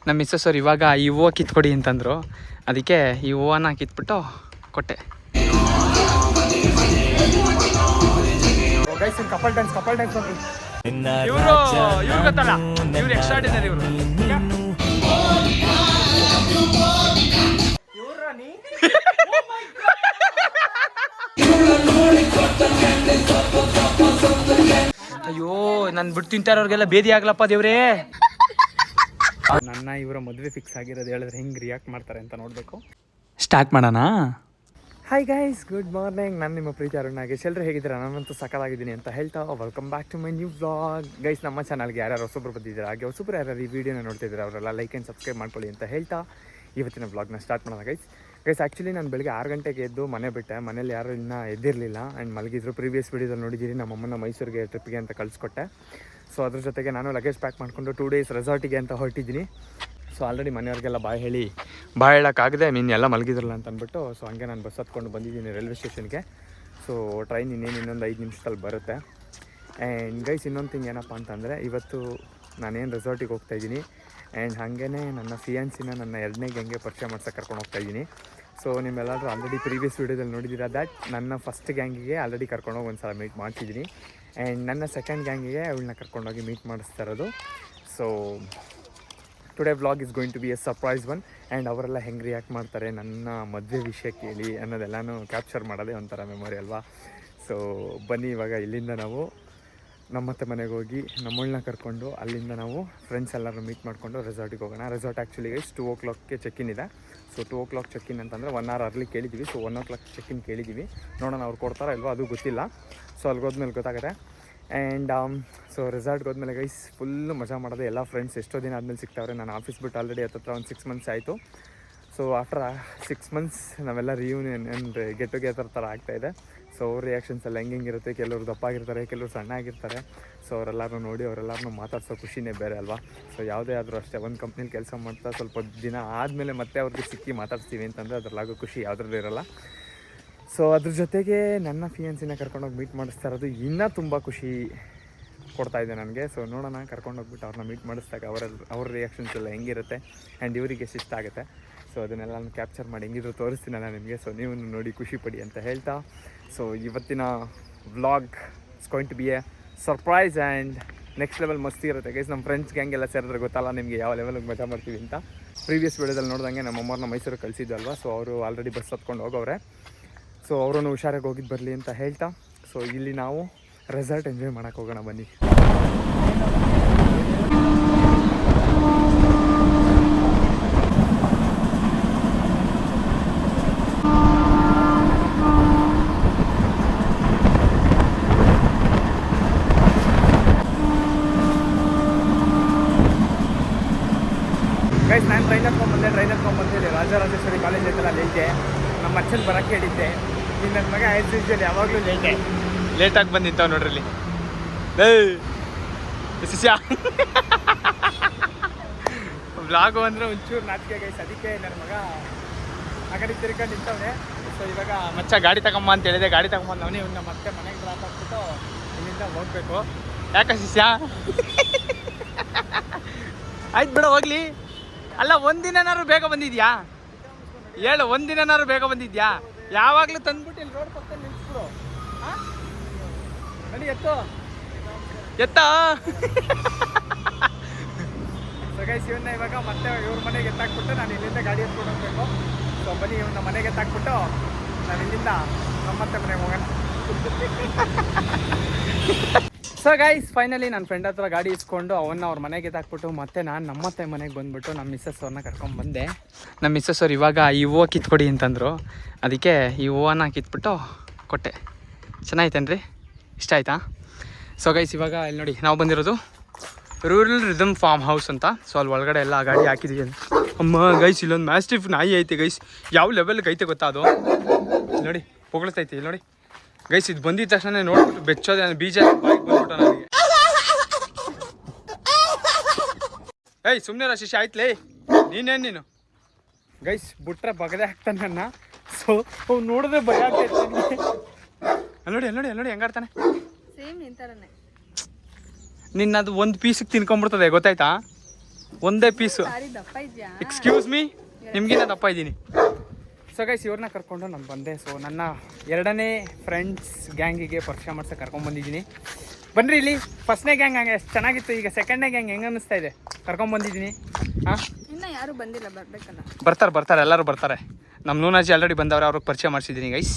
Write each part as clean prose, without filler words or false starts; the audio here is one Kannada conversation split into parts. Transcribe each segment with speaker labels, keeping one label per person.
Speaker 1: ನಮ್ಮ ಮಿಸ್ಸಸ್ ಅವ್ರು ಇವಾಗ ಈ ಹೂವು ಕಿತ್ಕೊಡಿ ಅಂತಂದರು. ಅದಕ್ಕೆ ಈ ಹೂವನ್ನ ಕಿತ್ಬಿಟ್ಟು ಕೊಟ್ಟೆ.
Speaker 2: ಕಪಲ್ ಡ್ಯಾನ್ಸ್
Speaker 1: ಇವರು ಗೊತ್ತಲ್ಲ, ಇವ್ರು ಎಕ್ಸ್ಟ್ರಾಡಿನರಿ ಇವರು. ಅಯ್ಯೋ ನಾನು ಬಿಟ್ಟು ತಿಂತಾರವ್ರಿಗೆಲ್ಲ ಬೇದಿ ಆಗ್ಲಪ್ಪ ದೇವ್ರೇ. ನನ್ನ ಇವರ ಮದುವೆ ಫಿಕ್ಸ್ ಆಗಿರೋದು ಹೇಳಿದ್ರೆ ಹೆಂಗೆ ರಿಯಾಕ್ಟ್ ಮಾಡ್ತಾರೆ ಅಂತ ನೋಡಬೇಕು. ಸ್ಟಾರ್ಟ್ ಮಾಡೋಣ. Hi guys, good morning. ನಾನು ನಿಮ್ಮ ಪ್ರೀತಿ ಅರುಣ್ ನಾಗೇಶ್. ಎಲ್ಲರೂ ಹೇಗಿದ್ದೀರಾ? ನಾನಂತೂ ಸಕ್ಕತ್ತಾಗಿದ್ದೀನಿ ಅಂತ ಹೇಳ್ತಾ welcome back to my new vlog. Guys, ನಮ್ಮ ಚಾನಲ್ಗೆ ಯಾರ್ಯಾರು ಹೊಸಬ್ರು ಬಂದಿದ್ದೀರಾ, ಹಾಗೆ ಹೊಸಬ್ರು ಯಾರ್ಯಾರು ಈ ವಿಡಿಯೋನ ನೋಡ್ತಿದ್ದೀರಾ ಅವರೆಲ್ಲ ಲೈಕ್ ಆ್ಯಂಡ್ ಸಬ್ಸ್ಕ್ರೈಬ್ ಮಾಡ್ಕೊಳ್ಳಿ ಅಂತ ಹೇಳ್ತಾ ಇವತ್ತಿನ ವ್ಲಾಗ್ನ ಸ್ಟಾರ್ಟ್ ಮಾಡೋಣ. ಗೈಸ್ ಆ್ಯಕ್ಚುಲಿ ನಾನು ಬೆಳಗ್ಗೆ 6 ಗಂಟೆಗೆ ಎದ್ದು ಮನೆ ಬಿಟ್ಟೆ. ಮನೇಲಿ ಯಾರೂ ಇನ್ನೂ ಎದ್ದಿರಲಿಲ್ಲ ಆ್ಯಂಡ್ ಮಲಗಿದ್ರು. ಪ್ರೀವಿಯಸ್ ವೀಡಿಯೋದಲ್ಲಿ ನೋಡಿದ್ದೀರಿ, ನಮ್ಮಮ್ಮನ ಮೈಸೂರಿಗೆ ಟ್ರಿಪ್ಗೆ ಅಂತ ಕಳಿಸ್ಕೊಟ್ಟೆ. ಸೊ ಅದ್ರ ಜೊತೆಗೆ ನಾನು ಲಗೇಜ್ ಪ್ಯಾಕ್ ಮಾಡಿಕೊಂಡು 2 ಡೇಸ್ ರೆಸಾರ್ಟಿಗೆ ಅಂತ ಹೊರಟಿದ್ದೀನಿ. ಸೊ ಆಲ್ರೆಡಿ ಮನೆಯವ್ರಿಗೆಲ್ಲ ಬಾಯ್ ಹೇಳೋಕ್ಕಾಗದೆ ಎಲ್ಲ ಮಲಗಿದ್ರಲ್ಲ ಅಂತ ಅಂದ್ಬಿಟ್ಟು ಸೊ ಹಂಗೆ ನಾನು ಬಸ್ ಹತ್ಕೊಂಡು ಬಂದಿದ್ದೀನಿ ರೈಲ್ವೆ ಸ್ಟೇಷನ್ಗೆ. ಸೊ ಟ್ರೈನ್ ಇನ್ನೊಂದು 5 ನಿಮಿಷದಲ್ಲಿ ಬರುತ್ತೆ. ಆ್ಯಂಡ್ ಗೈಸ್, ಇನ್ನೊಂದು ಥಿಂಗ್ ಏನಪ್ಪ ಅಂತಂದರೆ, ಇವತ್ತು ನಾನೇನು ರೆಸಾರ್ಟಿಗೆ ಹೋಗ್ತಾಯಿದ್ದೀನಿ ಆ್ಯಂಡ್ ಹಾಗೇ ನನ್ನ ಫಿಯಾನ್ಸಿನ ನನ್ನ 2ನೇ ಗ್ಯಾಂಗ್ಗೆ ಪರಿಚಯ ಮಾಡ್ಸೋಕೆ ಕರ್ಕೊಂಡು ಹೋಗ್ತಾಯಿದ್ದೀನಿ. ಸೊ ನಿಮ್ಮೆಲ್ಲರೂ ಆಲ್ರೆಡಿ ಪ್ರೀವಿಯಸ್ ವೀಡಿಯೋದಲ್ಲಿ ನೋಡಿದ್ದೀರಾ ದ್ಯಾಟ್ ನನ್ನ ಫಸ್ಟ್ ಗ್ಯಾಂಗಿಗೆ ಆಲ್ರೆಡಿ ಕರ್ಕೊಂಡೋಗಿ ಒಂದು ಸಲ ಮೀಟ್ ಮಾಡ್ತಿದ್ದೀನಿ. ಆ್ಯಂಡ್ ನನ್ನ ಸೆಕೆಂಡ್ ಗ್ಯಾಂಗಿಗೆ ಅವಳನ್ನ ಕರ್ಕೊಂಡೋಗಿ ಮೀಟ್ ಮಾಡಿಸ್ತಾ ಇರೋದು. So today vlog is going to be a surprise one. And ಅವರೆಲ್ಲ ಹೆಂಗೆ ರಿಯಾಕ್ಟ್ ಮಾಡ್ತಾರೆ ನನ್ನ ಮದುವೆ ವಿಷಯ ಕೇಳಿ ಅನ್ನೋದೆಲ್ಲನೂ ಕ್ಯಾಪ್ಚರ್ ಮಾಡೋದೇ ಒಂಥರ ಮೆಮೊರಿ ಅಲ್ವಾ. ಸೊ ಬನ್ನಿ, ಇವಾಗ ಇಲ್ಲಿಂದ ನಾವು ನಮ್ಮತ್ತೆ ಮನೆಗೆ ಹೋಗಿ ನಮ್ಮಳನ್ನ ಕರ್ಕೊಂಡು ಅಲ್ಲಿಂದ ನಾವು ಫ್ರೆಂಡ್ಸ್ ಎಲ್ಲರೂ ಮೀಟ್ ಮಾಡಿಕೊಂಡು ರೆಸಾರ್ಟಿಗೆ ಹೋಗೋಣ. ರೆಸಾರ್ಟ್ ಆ್ಯಕ್ಚುಲಿ 2 o'clockಗೆ ಚೆಕ್ಇನ್ ಇದೆ. ಸೊ 2 o'clock ಚೆಕ್ಇನ್ ಅಂತಂದರೆ 1 hour ಅರ್ಲಿ ಕೇಳಿದ್ದೀವಿ. ಸೊ 1 o'clock ಚೆಕ್ಇನ್ ಕೇಳಿದ್ದೀವಿ. ನೋಡೋಣ ಅವ್ರು ಕೊಡ್ತಾರೋ ಇಲ್ವೋ ಅದು ಗೊತ್ತಿಲ್ಲ. ಸೊ ಅಲ್ಲಿಗೆ ಹೋದ್ಮೇಲೆ ಗೊತ್ತಾಗುತ್ತೆ. ಆ್ಯಂಡ್ ಸೊ ರೆಸಾರ್ಟ್ಗೆ ಹೋದ್ಮೇಲೆ ಗೈಸ್ ಫುಲ್ಲು ಮಜಾ ಮಾಡೋದು. ಎಲ್ಲ ಫ್ರೆಂಡ್ಸ್ ಎಷ್ಟೋ ದಿನ ಆದಮೇಲೆ ಸಿಗ್ತಾವ್ರೆ. ನಾನು ಆಫೀಸ್ ಬಿಟ್ಟು ಆಲ್ರೆಡಿ ಹತ್ತಿರ ಒಂದು 6 months ಆಯಿತು. ಸೊ ಆಫ್ಟರ್ 6 months ನಾವೆಲ್ಲ ರಿಯೂನಿಯನ್ ಆ್ಯಂಡ್ ಗೆಟ್ ಟುಗೆದರ್ ಥರ ಆಗ್ತಾಯಿದೆ. ಸೊ ಅವ್ರ ರಿಯಾಕ್ಷನ್ಸ್ ಎಲ್ಲ ಹೆಂಗಿರುತ್ತೆ, ಕೆಲವರು ದಪ್ಪಾಗಿರ್ತಾರೆ, ಕೆಲವರು ಸಣ್ಣ ಆಗಿರ್ತಾರೆ. ಸೊ ಅವರೆಲ್ಲರೂ ನೋಡಿ ಅವರೆಲ್ಲರನ್ನೂ ಮಾತಾಡ್ಸೋ ಖುಷಿನೇ ಬೇರೆ ಅಲ್ವಾ. ಸೊ ಯಾವುದೇ ಆದರೂ ಅಷ್ಟೇ, ಒಂದು ಕಂಪ್ನಿಲಿ ಕೆಲಸ ಮಾಡ್ತಾ ಸ್ವಲ್ಪ ದಿನ ಆದಮೇಲೆ ಮತ್ತೆ ಅವ್ರಿಗೆ ಸಿಕ್ಕಿ ಮಾತಾಡ್ತೀವಿ ಅಂತಂದರೆ ಅದರಲ್ಲಾಗೋ ಖುಷಿ ಯಾವುದ್ರಲ್ಲೂ ಇರೋಲ್ಲ. ಸೊ ಅದ್ರ ಜೊತೆಗೆ ನನ್ನ ಫಿಯಾನ್ಸಿನ ಕರ್ಕೊಂಡೋಗಿ ಮೀಟ್ ಮಾಡಿಸ್ತಾ ಇರೋದು ಇನ್ನೂ ತುಂಬ ಖುಷಿ ಕೊಡ್ತಾಯಿದೆ ನನಗೆ. ಸೊ ನೋಡೋಣ, ಕರ್ಕೊಂಡೋಗ್ಬಿಟ್ಟು ಅವ್ರನ್ನ ಮೀಟ್ ಮಾಡಿಸ್ದಾಗ ಅವ್ರ ರಿಯಾಕ್ಷನ್ಸ್ ಎಲ್ಲ ಹೆಂಗಿರುತ್ತೆ ಆ್ಯಂಡ್ ಇವರಿಗೆ ಎಷ್ಟು ಇಷ್ಟ ಆಗುತ್ತೆ. ಸೊ ಅದನ್ನೆಲ್ಲ ನಾನು ಕ್ಯಾಪ್ಚರ್ ಮಾಡಿ ಹೆಂಗಿದ್ರು ತೋರಿಸ್ತೀನಲ್ಲ ನಿಮಗೆ. ಸೊ ನೀವು ನೋಡಿ ಖುಷಿ ಪಡಿ ಅಂತ ಹೇಳ್ತಾ, ಸೊ ಇವತ್ತಿನ vlog it's going to be a surprise and next level ಮಸ್ತಿ ಇರುತ್ತೆ ಗೈಸ್. ನಮ್ಮ ಫ್ರೆಂಡ್ಸ್ ಗ್ಯಾಂಗೆಲ್ಲ ಸೇರಿದ್ರೆ ಗೊತ್ತಲ್ಲ ನಿಮಗೆ ಯಾವ ಲೆವೆಲ್ಗೆ ಮಜಾ ಮಾಡ್ತೀವಿ ಅಂತ. ಪ್ರೀವಿಯಸ್ ವಿಡಿಯೋದಲ್ಲಿ ನೋಡಿದಂಗೆ ನಮ್ಮ ಅಮ್ಮವ್ರನ್ನ ಮೈಸೂರಿಗೆ ಕಳಿಸಿದ್ವಲ್ವ. ಸೊ ಅವರು ಆಲ್ರೆಡಿ ಬಸ್ ಹತ್ಕೊಂಡು ಹೋಗವ್ರೆ. ಸೊ ಅವರನ್ನು ಹುಷಾರಾಗಿ ಹೋಗಿದ್ದು ಬರಲಿ ಅಂತ ಹೇಳ್ತಾ, ಸೊ ಇಲ್ಲಿ ನಾವು ರೆಸಾರ್ಟ್ ಎಂಜಾಯ್ ಮಾಡೋಕ್ಕೆ ಹೋಗೋಣ ಬನ್ನಿ. ಗೈಸ್, ನಾನು ಟ್ರೈನ್ ಹತ್ಕೊಂಡ್ಬಂದೆ ರಾಜರಾಜೇಶ್ವರಿ ಕಾಲೇಜ್ ಐತಲ್ಲ ಲೇಟೆ. ನಮ್ಮ ಅಚ್ಚಲ್ಲಿ ಬರೋಕ್ಕೆ ಹೇಳಿದ್ದೆ. ಇನ್ನು ನನ್ನ ಮಗ ಆಯ್ತು ಯೂಶಲಿ ಯಾವಾಗಲೂ ಲೇಟಾಗಿ ಬಂದಿದ್ದಾವೆ ನೋಡ್ರಿ. ಶಿಷ್ಯ ವ್ಲಾಗು ಅಂದರೆ ಒಂಚೂರು ನಾಚಿಕೆ ಗೈಸ್. ಅದಕ್ಕೆ ನನ್ನ ಮಗ ಆ ಕಡೆ ತಿರ್ಕೊಂಡು ನಿಂತವನೆ. ಸೊ ಇವಾಗ ಮಚ್ಚ ಗಾಡಿ ತಗೊಂಬ ಅಂತ ಹೇಳಿದೆ. ಗಾಡಿ ತಗೊಂಬಂದವನೇ. ಇವನ್ನ ಮತ್ತೆ ಮನೆಗೆ ಡ್ರಾಪ್ ಹಾಕ್ಬಿಟ್ಟು ಇಲ್ಲಿಂದ ಹೋಗಬೇಕು. ಯಾಕೆ ಶಿಷ್ಯ? ಆಯ್ತು ಬಿಡ ಹೋಗ್ಲಿ. ಅಲ್ಲ, ಒಂದಿನಾರು ಬೇಗ ಬಂದಿದ್ಯಾ ಹೇಳು, ಒಂದಿನಾರು ಬೇಗ ಬಂದಿದ್ಯಾ? ಯಾವಾಗಲೂ ತಂದ್ಬಿಟ್ಟು ಇಲ್ಲಿ ರೋಡ್ ಪಕ್ಕದಲ್ಲಿ ನಿಲ್ಸ್ಬಿಡು. ಬನ್ನಿ, ಎತ್ತ ಸೊ ಗೈಸ್, ಇವನ್ನ ಇವಾಗ ಮತ್ತೆ ಇವ್ರ ಮನೆಗೆ ಎತ್ತಾಕ್ಬಿಟ್ಟು ನಾನು ಇಲ್ಲಿಂದ ಗಾಡಿ ಎತ್ಕೊಂಡು ಹೋಗ್ಬೇಕು. ಸೊ ಬನ್ನಿ, ಇವನ್ನ ಮನೆಗೆ ಎತ್ತಾಕ್ಬಿಟ್ಟು ನಾನು ಇಲ್ಲಿಂದ ನಮ್ಮತ್ತೆ ಮನೆಗೆ ಹೋಗೋಣ. ಸೊ ಗೈಸ್, ಫೈನಲಿ ನನ್ನ ಫ್ರೆಂಡ್ ಹತ್ರ ಗಾಡಿ ಇಸ್ಕೊಂಡು ಅವನ್ನ ಅವ್ರ ಮನೆಗೆ ಎತ್ತಾಕ್ಬಿಟ್ಟು ಮತ್ತೆ ನಾನು ನಮ್ಮತ್ತೆ ಮನೆಗೆ ಬಂದುಬಿಟ್ಟು ನಮ್ಮ ಮಿಸ್ಸಸ್ ಅವ್ರನ್ನ ಕರ್ಕೊಂಡ್ಬಂದೆ. ನಮ್ಮ ಮಿಸ್ಸಸ್ ಅವ್ರು ಇವಾಗ ಈ ಹೂವು ಕಿತ್ಕೊಡಿ ಅಂತಂದರು. ಅದಕ್ಕೆ ಈ ಹೂವನ್ನ ಕಿತ್ಬಿಟ್ಟು ಕೊಟ್ಟೆ. ಚೆನ್ನಾಯ್ತೇನ್ರಿ? ಇಷ್ಟ ಆಯ್ತಾ? ಸೊ ಗೈಸ್, ಇವಾಗ ಇಲ್ಲಿ ನೋಡಿ, ನಾವು ಬಂದಿರೋದು ರೂರಲ್ ರಿದಮ್ ಫಾರ್ಮ್ ಹೌಸ್ ಅಂತ. ಸೊ ಅಲ್ಲಿ ಒಳಗಡೆ ಎಲ್ಲ ಗಾಡಿ ಹಾಕಿದ್ದೀವಿ. ಅಮ್ಮ ಗೈಸ್, ಇಲ್ಲೊಂದು ಮ್ಯಾಸ್ಟಿಫ್ ನಾಯಿ ಐತೆ ಗೈಸ್. ಯಾವ ಲೆವೆಲ್ಗೆ ಐತೆ ಗೊತ್ತಾ ಅದು? ನೋಡಿ, ಹೊಗಳ್ತೈತೆ ಇಲ್ಲಿ ನೋಡಿ ಗೈಸ್. ಇದು ಬಂದಿದ್ದ ತಕ್ಷಣ ನೋಡ್ಬಿಟ್ಟು ಬೆಚ್ಚೋದೆ ಬೀಜ ಬಂದ್ಬಿಟ್ಟು ನನಗೆ. ಏಯ್ ಸುಮ್ಮನೆ ಶಿಷ್ಯ ಆಯ್ತಲೇ, ನೀನು ಗೈಸ್ ಬಿಟ್ರೆ ಬಗದೆ ಹಾಕ್ತಾನೆ ನನ್ನ. ಸೊ ಅವ್ನು ನೋಡಿದ್ರೆ ಭಯ ಆಗ್ತೈತೆ ನೋಡಿ ಹೆಂಗಾಡ್ತಾನೆ. ನಿನ್ನದು ಒಂದು ಪೀಸಿಗೆ ತಿನ್ಕೊಂಡ್ಬಿಡ್ತದೆ, ಗೊತ್ತಾಯ್ತಾ? ಒಂದೇ ಪೀಸು. ಎಕ್ಸ್ಕ್ಯೂಸ್ ಮೀ, ನಿಮ್ಗಿಂತ ದಪ್ಪ ಇದ್ದೀನಿ. ಸೊ ಗೈಸ್, ಇವ್ರನ್ನ ಕರ್ಕೊಂಡು ನಾನು ಬಂದೆ. ಸೊ ನನ್ನ ಎರಡನೇ ಫ್ರೆಂಡ್ಸ್ ಗ್ಯಾಂಗಿಗೆ ಪರಿಚಯ ಮಾಡ್ಸಕ್ಕೆ ಕರ್ಕೊಂಡ್ಬಂದಿದ್ದೀನಿ. ಬನ್ನಿರಿ ಇಲ್ಲಿ. ಫಸ್ಟ್ನೇ ಗ್ಯಾಂಗ್ ಹಂಗೆ ಎಷ್ಟು ಚೆನ್ನಾಗಿತ್ತು, ಈಗ ಸೆಕೆಂಡ್ನೇ ಗ್ಯಾಂಗ್ ಹೆಂಗೆ ಅನ್ನಿಸ್ತಾ ಇದೆ? ಕರ್ಕೊಂಡ್ಬಂದಿದ್ದೀನಿ. ಹಾಂ,
Speaker 2: ಇನ್ನೂ ಯಾರು ಬಂದಿಲ್ಲ, ಬರ್ಬೇಕಲ್ಲ.
Speaker 1: ಬರ್ತಾರೆ ಎಲ್ಲರೂ ಬರ್ತಾರೆ. ನಮ್ಮ ನೂನಾಜಿ ಆಲ್ರೆಡಿ ಬಂದವ್ರೆ, ಅವ್ರಿಗೆ ಪರಿಚಯ ಮಾಡಿಸಿದ್ದೀನಿ ಗೈಸ್.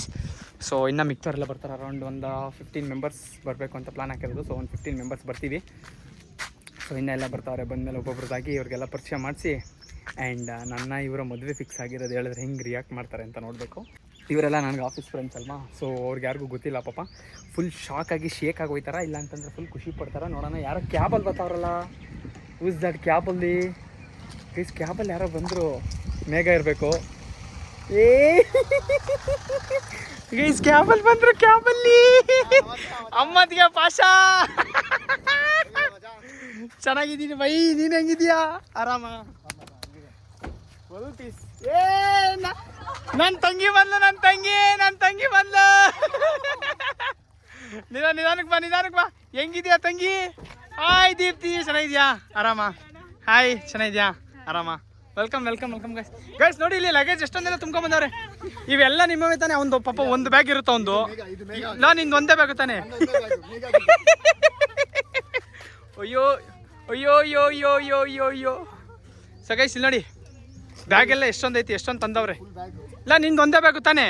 Speaker 1: ಸೊ ಇನ್ನು ಮಿಕ್ತವರೆಲ್ಲ ಬರ್ತಾರೆ. ಅರೌಂಡ್ ಒಂದು 15 ಮೆಂಬರ್ಸ್ ಬರಬೇಕು ಅಂತ ಪ್ಲಾನ್ ಹಾಕಿರೋದು. ಸೊ ಒಂದು 15 ಮೆಂಬರ್ಸ್ ಬರ್ತೀವಿ. ಸೊ ಇನ್ನೆಲ್ಲ ಬರ್ತಾರೆ. ಬಂದಮೇಲೆ ಒಬ್ಬೊಬ್ರದ್ದಾಗಿ ಇವ್ರಿಗೆಲ್ಲ ಪರಿಚಯ ಮಾಡಿಸಿ ಆ್ಯಂಡ್ ನನ್ನ ಇವರ ಮದುವೆ ಫಿಕ್ಸ್ ಆಗಿರೋದು ಹೇಳಿದ್ರೆ ಹೆಂಗೆ ರಿಯಾಕ್ಟ್ ಮಾಡ್ತಾರೆ ಅಂತ ನೋಡಬೇಕು. ಇವರೆಲ್ಲ ನನಗೆ ಆಫೀಸ್ ಫ್ರೆಂಡ್ಸ್ ಅಲ್ವಾ, ಸೊ ಅವ್ರಿಗೆ ಯಾರಿಗೂ ಗೊತ್ತಿಲ್ಲ ಪಾಪ. ಫುಲ್ ಶಾಕಾಗಿ ಶೇಕ್ ಆಗಿ ಹೋಯ್ತಾರ, ಇಲ್ಲ ಅಂತಂದ್ರೆ ಫುಲ್ ಖುಷಿ ಪಡ್ತಾರೆ. ನೋಡೋಣ, ಯಾರೋ ಕ್ಯಾಬಲ್ಲಿ ಬರ್ತಾವ್ರಲ್ಲ. ಯೂಸ್ ದಟ್ ಕ್ಯಾಬಲ್ಲಿ ಗೈಸ್, ಕ್ಯಾಬಲ್ಲಿ ಯಾರೋ ಬಂದರು. ಮೇಘ ಇರಬೇಕು. ಏ ಗೈಸ್, ಕ್ಯಾಬಲ್ಲಿ ಬಂದರು, ಕ್ಯಾಬಲ್ಲಿ ಅಮ್ಮದಿಗೆ ಪಾಷಾ. ಚೆನ್ನಾಗಿದ್ದೀನಿ ಬೈ, ನೀನು ಹೆಂಗಿದ್ಯಾ? ಆರಾಮ? ಏ ನನ್ನ ತಂಗಿ ಬಂದ್ಲು, ನನ್ನ ತಂಗಿ ಬಂದ್ಲು. ನಿಧಾನಕ್ಕೆ ಬಾ. ಹೆಂಗಿದ್ಯಾ ತಂಗಿ? ಹಾಯ್ ದೀಪ್ತಿ, ಚೆನ್ನಾಗಿದ್ಯಾ? ಆರಾಮ? ಹಾಯ್, ಚೆನ್ನಾಗಿದ್ಯಾ? ಆರಾಮ? Welcome guys. ನೋಡಿ ಇಲ್ಲಿ ಲಗೇಜ್ ಎಷ್ಟೊಂದೆಲ್ಲ ತುಂಬ್ಕೊಂಬಂದವ್ರೆ. ಇವೆಲ್ಲ ನಿಮ್ಮವೇ ತಾನೆ? ಒಂದು ಪಾಪ ಒಂದು ಬ್ಯಾಗ್ ಇರುತ್ತೆ, ಒಂದು ನಾನು ನಿಂದು ಒಂದೇ ಬ್ಯಾಗ್ ತಾನೆ. ಅಯ್ಯೋ. ಸೊ ಗೈಸ್, ಇಲ್ಲಿ ನೋಡಿ, ಬ್ಯಾಗ್ ಎಲ್ಲ ಎಷ್ಟೊಂದು ಐತಿ, ಎಷ್ಟೊಂದು ತಂದವ್ರೆ. ಇಲ್ಲ, ನಿಂದು ಒಂದೇ ಬ್ಯಾಗು ತಾನೆ?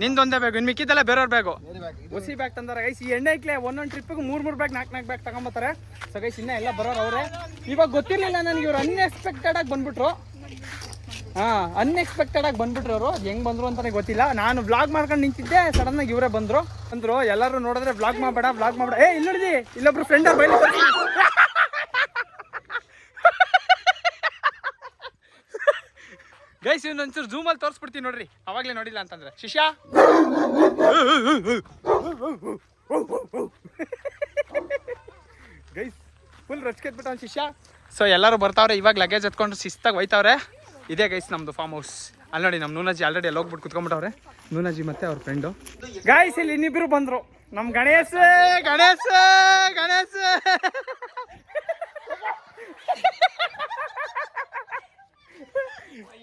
Speaker 1: ನಿಂದೊಂದೇ ಬ್ಯಾಗು, ಇನ್ನು ಮಿಕ್ಕಿದ್ದೆಲ್ಲ ಬೇರೆಯವ್ರ ಬ್ಯಾಗು. ಹೊಸಿ ಬ್ಯಾಗ್ ತಂದಾರೆ ಗೈಸ್. ಈ ಎಣ್ಣೆ ಇಕ್ಲೆ ಒಂದೊಂದು ಟ್ರಿಪ್ಪಿಗೆ 3 ಬ್ಯಾಗ್ 4 ಬ್ಯಾಗ್ ತಗೊಂಬತ್ತಾರೆ. ಸೊ ಗೈಸ್, ಇನ್ನೂ ಎಲ್ಲ ಬರೋರು ಅವರೇ. ಇವಾಗ ಗೊತ್ತಿರಲಿಲ್ಲ ನನಗೆ, ಇವ್ರು ಅನ್ಎಕ್ಸ್ಪೆಕ್ಟೆಡ್ ಆಗಿ ಬಂದ್ಬಿಟ್ರು. ಅನ್ಎಕ್ಸ್ಪೆಕ್ಟೆಡ್ ಆಗಿ ಬಂದ್ಬಿಟ್ರು ಅವರು. ಹೆಂಗೆ ಬಂದರು ಅಂತಲೇ ಗೊತ್ತಿಲ್ಲ. ನಾನು ವ್ಲಾಗ್ ಮಾಡ್ಕೊಂಡು ನಿಂತಿದ್ದೆ, ಸಡನ್ನಾಗಿ ಇವರೇ ಬಂದರು. ಎಲ್ಲರೂ ನೋಡಿದ್ರೆ ವ್ಲಾಗ್ ಮಾಡಬೇಡ. ಏ ಇಲ್ಲಿ ನೋಡಿದಿ, ಇಲ್ಲೊಬ್ರು ಫ್ರೆಂಡ್ ಅವ್ರು ಬೈಲಿ. ಗೈಸ್, ಇನ್ನೊಂಚೂರು ಝೂಮಲ್ಲಿ ತೋರಿಸ್ಬಿಡ್ತೀನಿ ನೋಡ್ರಿ, ಅವಾಗಲೇ ನೋಡಿಲ್ಲ ಅಂತಂದ್ರೆ. ಶಿಷ್ಯ ಗೈಸ್, ಫುಲ್ ರಚ್ಕೆತ್ಬಿಟ್ಟು ಅವ್ನು ಶಿಷ್ಯ. ಸೊ ಎಲ್ಲರೂ ಬರ್ತಾವ್ರೆ. ಇವಾಗ ಲಗೇಜ್ ಎತ್ಕೊಂಡು ಶಿಸ್ತಾಗಿ ಹೋಯ್ತಾವ್ರೆ. ಇದೇ ಗೈಸ್ ನಮ್ಮದು ಫಾರ್ಮ್ ಹೌಸ್. ಅಲ್ಲಿ ನೋಡಿ, ನಮ್ಮ ನೂನಾಜಿ ಆಲ್ರೆಡಿ ಎಲ್ಲ ಹೋಗ್ಬಿಟ್ಟು ಕುತ್ಕೊಂಡ್ಬಿಟ್ಟವ್ರೆ. ನೂನಾಜಿ ಮತ್ತೆ ಅವ್ರ ಫ್ರೆಂಡು. ಗೈಸ್, ಇಲ್ಲಿ ಇನ್ನಿಬ್ಬರು ಬಂದರು. ನಮ್ಮ Ganesh.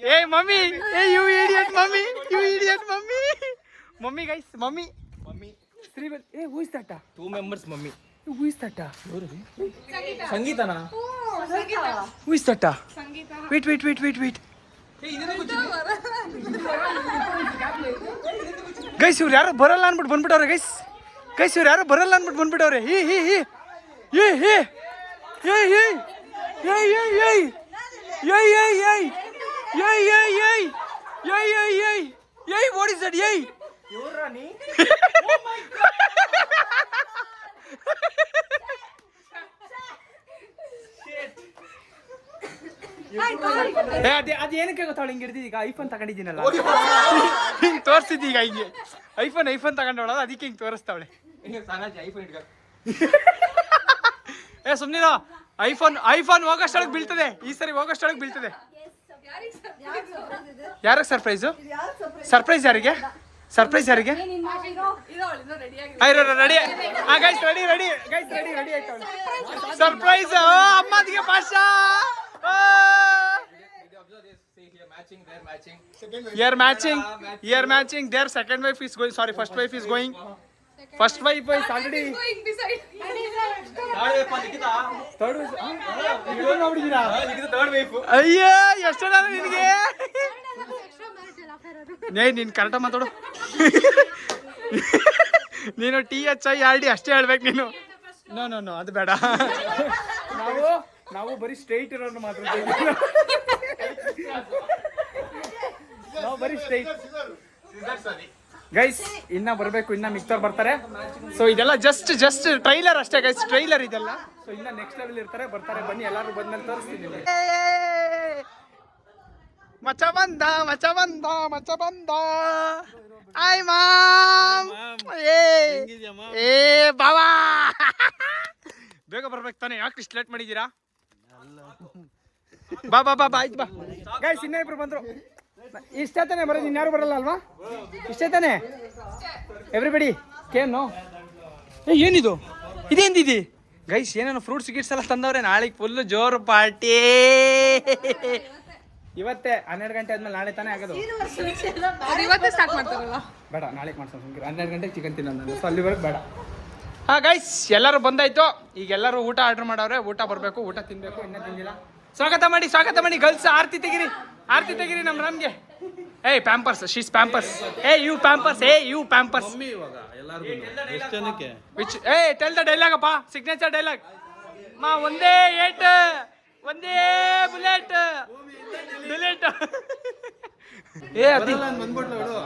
Speaker 1: Hey mommy, hey you idiot mommy, mommy guys, mommy. Srival, hey who is that?
Speaker 3: 2 members mummy.
Speaker 1: Who is that?
Speaker 3: Sangeeta na?
Speaker 1: Who is that? Sangeeta. Wait. Guys, ಇವ್ರು ಯಾರು ಬರಲ್ಲ ಅಂದ್ಬಿಟ್ಟು ಬಂದ್ಬಿಟ್ಟವ್ರೆ ಗೈಸ್. ಇವ್ರು ಯಾರು ಬರಲ್ಲ ಅಂದ್ಬಿಟ್ಟು ಬಂದ್ಬಿಟ್ಟವ್ರೆ. Yay, what is that? Yay!
Speaker 3: You're running?
Speaker 1: Oh my god! ಅದು ಏನಕ್ಕೆ ಗೊತ್ತಾಳ? ಹಿಂಗೆ ಹಿಡ್ದಿದ್ದು. ಈಗ ಐಫೋನ್ ತಗೊಂಡಿದ್ದೀನಲ್ಲ, ಹಿಂಗೆ ತೋರಿಸಿದ್ದೀಗ. ಹಿಂಗೆ ಐಫೋನ್ ತಗೊಂಡವಳ, ಅದಕ್ಕೆ ಹಿಂಗೆ ತೋರಿಸ್ತಾವಳೆ. ಏ ಸುಮ್ಮನಿರೋ. ಐಫೋನ್ ಹೋಗೋಷ್ಟೊಳಗೆ ಬೀಳ್ತದೆ. ಈ ಸರಿ ಹೋಗೋಷ್ಟೊಳಗೆ ಬೀಳ್ತದೆ. ಯಾರಿಗೆ ಸರ್ಪ್ರೈಸು? ಸರ್ಪ್ರೈಸ್ ಯಾರಿಗೆ? ರೆಡಿ? ಆಯ್ತು. ಸರ್ಪ್ರೈಸ್ ಅಮ್ಮದಿಗೆ Pasha. You're matching. Their second wife is going. Sorry, first wife is going. First wife is already. Third wife. ಅಯ್ಯೋ, ಎಷ್ಟು ಜನ ನಿನಗೆ? ನೀನು ಕರೆಕ್ಟಾಗಿ ಮಾತಾಡು. ನೀನು THIRD ಅಷ್ಟೇ ಹೇಳ್ಬೇಕು ನೀನು. ನೋ ಅದು ಬೇಡ. ನಾವು ಬರೀ ಸ್ಟ್ರೈಟ್ ಇರೋರು ಮಾತಾಡ್ತೀವಿ. ನಾವು ಬರೀ ಸ್ಟ್ರೈಟ್. ಗೈಸ್, ಇನ್ನ ಬರಬೇಕು, ಇನ್ನ ಮಿಕ್ತವ್ರು ಬರ್ತಾರೆ. ಸೊ ಇದೆಲ್ಲ ಜಸ್ಟ್ ಟ್ರೈಲರ್ ಅಷ್ಟೇ ಗೈಸ್, ಟ್ರೈಲರ್ ಇದೆಲ್ಲ. ಸೊ ಇನ್ನ ನೆಕ್ಸ್ಟ್ ಲೆವೆಲ್ ಬರ್ತಾರೆ. ಬನ್ನಿ, ಎಲ್ಲರೂ ಬಂದ್ಮೇಲೆ ತೋರಿಸ್ತೀನಿ. ಮಚ್ಚ ಬಂದ. ಆಯ್ ಮಾಮ್. ಏ ಬಾವಾ, ಬೇಗ ಬರ್ಬೇಕು ತಾನೆ? ಯಾಕೆ ಇಷ್ಟು ಲೇಟ್ ಮಾಡಿದ್ದೀರಾ? ಬಾ ಆಯ್ತು ಬಾ. ಗೈಸ್, ಇನ್ನೂ ಇಬ್ರು ಬಂದ್ರು. ಇಷ್ಟೇ ತಾನೆ ಬರೋದು, ಇನ್ಯಾರು ಬರಲ್ಲ ಅಲ್ವಾ? ಇಷ್ಟೇ ತಾನೆ ಎವ್ರಿಬಡಿ? ಕೇನು ಏನಿದು? ಇದೇಂದಿದೆ? ಗೈಸ್ ಏನೇನು ಫ್ರೂಟ್ಸ್ ಗಿಟ್ಸ್ ಎಲ್ಲ ತಂದವ್ರೆ ನಾಳೆಗೆ ಫುಲ್ಲು ಜೋರು ಪಾರ್ಟಿ. ಇವತ್ತೇ 12 ಗಂಟೆ ಆದ್ಮೇಲೆ ನಾಳೆ ತಾನೇ ಆಗೋದು.
Speaker 2: ಇವತ್ತೇ ಸ್ಟಾರ್ಟ್ ಮಾಡ್ತಾರಲ್ಲ.
Speaker 1: ಬೇಡ ನಾಳೆಗೆ ಮಾಡ್ಸೋಣ. 12 ಗಂಟೆಗೆ ಚಿಕನ್ ತಿನ್ನೋದು ನಾನು, ಸೊ ಅಲ್ಲಿವರೆಗೆ ಬೇಡ. ಹಾಂ ಗೈಸ್ ಎಲ್ಲರೂ ಬಂದಾಯ್ತು. ಈಗ ಎಲ್ಲರೂ ಊಟ ಆರ್ಡರ್ ಮಾಡವ್ರೆ. ಊಟ ಬರಬೇಕು, ಊಟ ತಿನ್ನಬೇಕು. ಇನ್ನೂ ತಿಂದಿಲ್ಲ. ಸ್ವಾಗತ ಮಾಡಿ ಗರ್ಲ್ಸ್. ಆರತಿ ತೆಗಿರಿ ನಮ್ಮ ರಾಮ್ಗೆ. Hey Pampers, she's Pampers. You Pampers. Which tell the dialogue ಅಪ್ಪ, ಸಿಗ್ನೇಚರ್ ಡೈಲಾಗ್. ಒಂದೇ ಏಟ್, ಒಂದೇ bullet.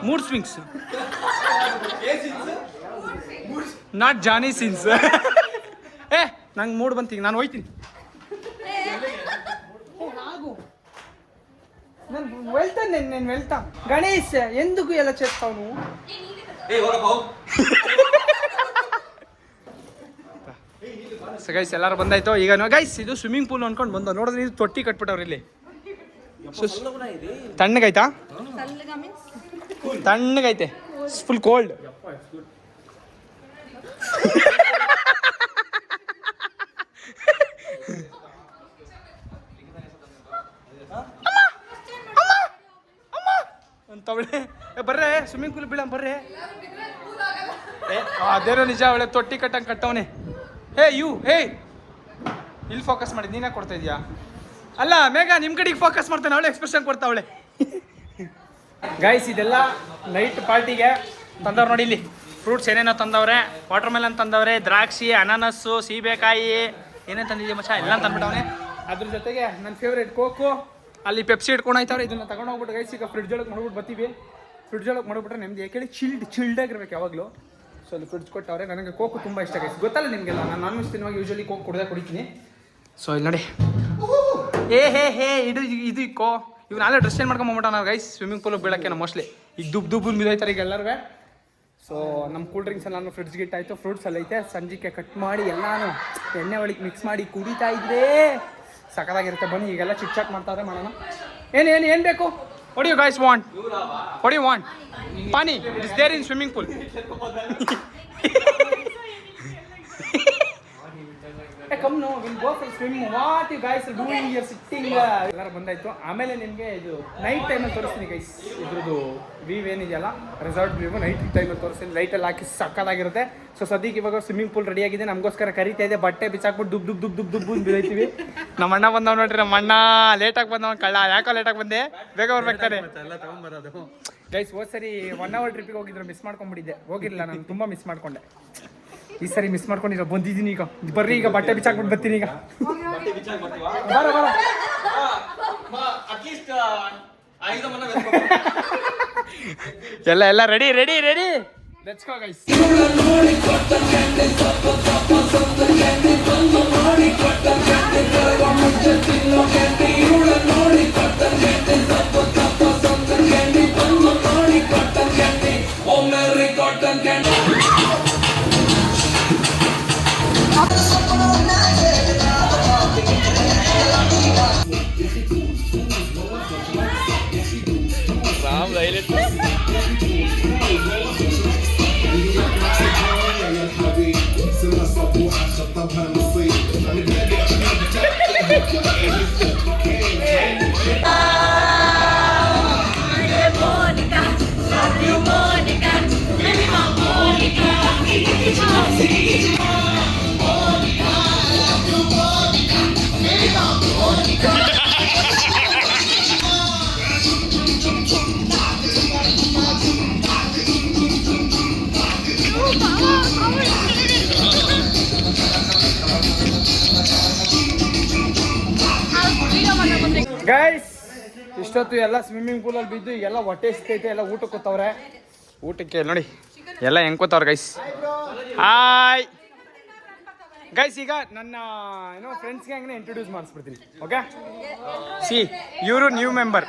Speaker 1: Mood swings, not Johnny Sins. ನಂಗೆ ಮೂಡ್ ಬಂತೀಗ, ನಾನು ಹೋಯ್ತೀನಿ. నేను వెళ్తా. గణేష్ ఎందుకు ఎలా చేస్తావు నువ్వు? ಗೈಸ್ ಎಲ್ಲರೂ ಬಂದಾಯ್ತು. ಈಗ ಗೈಸ್ ಇದು ಸ್ವಿಮ್ಮಿಂಗ್ ಪೂಲ್ ಅನ್ಕೊಂಡು ಬಂದ ನೋಡಿದ್ರೆ ಇದು ತೊಟ್ಟಿ ಕಟ್ಬಿಟ್ಟವ್ರು ಇಲ್ಲಿ. ತಣ್ಣಗೈತಾ? ತಣ್ಣಗೈತೆ, ಫುಲ್ ಕೋಲ್ಡ್. ಅಂತವಳೆ ಬರ್ರೆ ಸ್ವಿಮ್ಮಿಂಗ್ ಪೂಲ್ ಬೀಳ ಬರ್ರೆ. ಅದೇನೋ ನಿಜ, ಅವಳೆ ತೊಟ್ಟಿ ಕಟ್ಟವನೆ. ಇಲ್ಲಿ ಫೋಕಸ್ ಮಾಡಿ, ನೀನೇ ಕೊಡ್ತಾ ಇದೀಯಾ? ಅಲ್ಲ ಮೇಘ ನಿಮ್ಮ ಕಡೆಗೆ ಫೋಕಸ್ ಮಾಡ್ತಾನೆ, ಅವಳೆ ಎಕ್ಸ್ಪ್ರೆಷನ್ ಕೊಡ್ತಾವಳೆ. ಗೈಸ್ ಇದೆಲ್ಲ ನೈಟ್ ಪಾರ್ಟಿಗೆ ತಂದವ್ರು ನೋಡಿ. ಇಲ್ಲಿ ಫ್ರೂಟ್ಸ್ ಏನೇನೋ ತಂದವ್ರೆ. ವಾಟರ್ ಮೆಲನ್ ತಂದವ್ರೆ, ದ್ರಾಕ್ಷಿ, ಅನಾನಸ್ಸು, ಸೀಬೆಕಾಯಿ, ಏನೇನು ತಂದಿದ್ದೀವಿ ಮಚ್ಚ ಎಲ್ಲ ತಂದ್ಬಿಟ್ಟವನೆ. ಅದ್ರ ಜೊತೆಗೆ ನನ್ನ ಫೇವ್ರೇಟ್ ಕೋಕು, ಅಲ್ಲಿ ಪೆಪ್ಸಿ ಇಟ್ಕೊಂಡು ಆಯ್ತವ್ರೆ. ಇದನ್ನ ತಗೊಂಡು ಹೋಗ್ಬಿಟ್ಟು ಗೈಸ್ ಈಗ ಫ್ರಿಡ್ಜ್ ಒಳಗೆ ಮಾಡ್ಬಿಟ್ಟು ಬರ್ತೀವಿ. ಫ್ರಿಡ್ಜ್ ಒಳಗೆ ಮಾಡಿಬಿಟ್ರೆ ನಿಮ್ದು ಯಾಕೆ ಚಿಲ್ಡಾಗಿರ್ಬೇಕು ಯಾವಾಗಲೂ. ಸೊ ಅಲ್ಲಿ ಫ್ರಿಡ್ಜ್ ಕೊಟ್ಟವ್ರೆ. ನನಗೆ ಕೋಕು ತುಂಬ ಇಷ್ಟ ಗೈಸ್, ಗೊತ್ತಲ್ಲ ನಿಮಗೆಲ್ಲ. ನಾನು ನಾನ್ ವೆಜ್ ತಿನ್ನುವಾಗ ಯೂಶಲಿ ಕೋಕ್ ಕುಡಿತೀನಿ. ಸೊ ಇಲ್ಲಿ ನೋಡಿ, ಇದು ಇಕ್ಕೋ. ಇವ್ ನಾಳೆ ಡ್ರೆಸ್ ಚೇಂಜ್ ಮಾಡ್ಕೊಂಡ್ಬಿಟ್ಟ ನಾವು ಗೈಸ್ ಸ್ವಿಮ್ಮಿಂಗ್ ಪೂಲ್ ಬೀಳಕ್ಕೆ. ನಾವು ಮೋಸ್ಟ್ಲಿ ಈಗ ದುಬ್ಬು ಬಿದ್ದೋಯ್ತಾರೆ ಈಗ ಎಲ್ಲರೂ. ಸೊ ನಮ್ಮ ಕೂಲ್ ಡ್ರಿಂಕ್ಸ್ ಎಲ್ಲ ಫ್ರಿಡ್ಜ್ ಗಿಟ್ಟಾಯಿತು. ಫ್ರೂಟ್ಸ್ ಎಲ್ಲ ಐತೆ. ಸಂಜಿಕೆ ಕಟ್ ಮಾಡಿ ಎಲ್ಲಾನು ಎಣ್ಣೆ ಒಳಗೆ ಮಿಕ್ಸ್ ಮಾಡಿ ಕುಡಿತಾ ಇದ್ರೆ ಸಖತ್ತಾಗಿರುತ್ತೆ. ಬನ್ನಿ ಈಗೆಲ್ಲ ಚಿಟ್ ಚಾಟ್ ಮಾಡ್ತಾರೆ, ಮಾಡೋಣ. ಏನು ಬೇಕು? What you guys want? What you want? Pani is there in swimming pool. Come no, we'll go for swim. What you guys are doing here sitting? ಎಲ್ಲರೂ ಬಂದಾಯ್ತು. ಆಮೇಲೆ ನಿಮಗೆ ಇದು ನೈಟ್ ಟೈಮಲ್ಲಿ ತೋರಿಸ್ತೀನಿ ಗೈಸ್. ಇದ್ರದ್ದು ವ್ಯೂ ಏನಿದೆಯಲ್ಲ, ರೆಸಾರ್ಟ್ ವ್ಯೂ ನೈಟ್ ಟೈಮಲ್ಲಿ ತೋರಿಸ್ತೀನಿ. ಲೈಟಲ್ಲಿ ಹಾಕಿ ಸಕ್ಕತ್ತಾಗಿರುತ್ತೆ. ಸೊ ಸದ್ಯಕ್ಕೆ ಇವಾಗ ಸ್ವಿಮ್ಮಿಂಗ್ ಪೂಲ್ ರೆಡಿ ಆಗಿದೆ, ನಮಗೋಸ್ಕರ ಕರಿತಾ ಇದೆ. ಬಟ್ಟೆ ಬಿಚ್ಚಾಕ್ಬಿಟ್ಟು ದುಬ್ ಬಿದ್ದೈತೀವಿ. ನಮ್ಮ ಅಣ್ಣ ಬಂದವ್ ನೋಡ್ರಿ. ನಮ್ಮ ಅಣ್ಣ ಲೇಟಾಗಿ ಬಂದವ ಕಳ್ಳ. ಯಾಕೋ ಲೇಟಾಗಿ ಬಂದೆ, ಬೇಗ ಬರ್ಬೇಕಾರೆ ಗೈಸ್. ಹೋದ್ ಸರಿ 1 hour ಟ್ರಿಪ್ಪಿಗೆ ಹೋಗಿದ್ರು, ಮಿಸ್ ಮಾಡ್ಕೊಂಡ್ಬಿಟ್ಟಿದ್ದೆ. ಹೋಗಿರಲಿಲ್ಲ, ನಾನು ತುಂಬ ಮಿಸ್ ಮಾಡ್ಕೊಂಡೆ. ಈ ಸರಿ ಮಿಸ್ ಮಾಡ್ಕೊಂಡಿರೋ ಬಂದಿದ್ದೀನಿ. ಈಗ ಬರ್ರಿ, ಈಗ ಬಟ್ಟೆ ಬಿಚ್ಚಾಕ್ಬಿಟ್ಟು ಬರ್ತೀನಿ. ಈಗ ಎಲ್ಲ ready. Let's go guys. Guys ಇಷ್ಟೊತ್ತು ಎಲ್ಲ ಸ್ವಿಮ್ಮಿಂಗ್ ಪೂಲಲ್ಲಿ ಬಿದ್ದು ಎಲ್ಲ ಹೊಟ್ಟೆ ಸಿಕ್ಕೈತೆ. ಎಲ್ಲ ಊಟಕ್ಕೆ ಕೂತವ್ರೆ. ಊಟಕ್ಕೆ ನೋಡಿ ಎಲ್ಲ ಹೆಂಗೆ ಕೂತವ್ರೆ ಗೈಸ್. ಹಾಯ್ ಗೈಸ್, ಈಗ ನನ್ನ ಫ್ರೆಂಡ್ಸ್ಗೆ ಹಂಗೆ ಇಂಟ್ರೊಡ್ಯೂಸ್ ಮಾಡಿಸ್ಬಿಡ್ತೀನಿ. ಓಕೆ, ಸಿ ಇವರು ನ್ಯೂ ಮೆಂಬರ್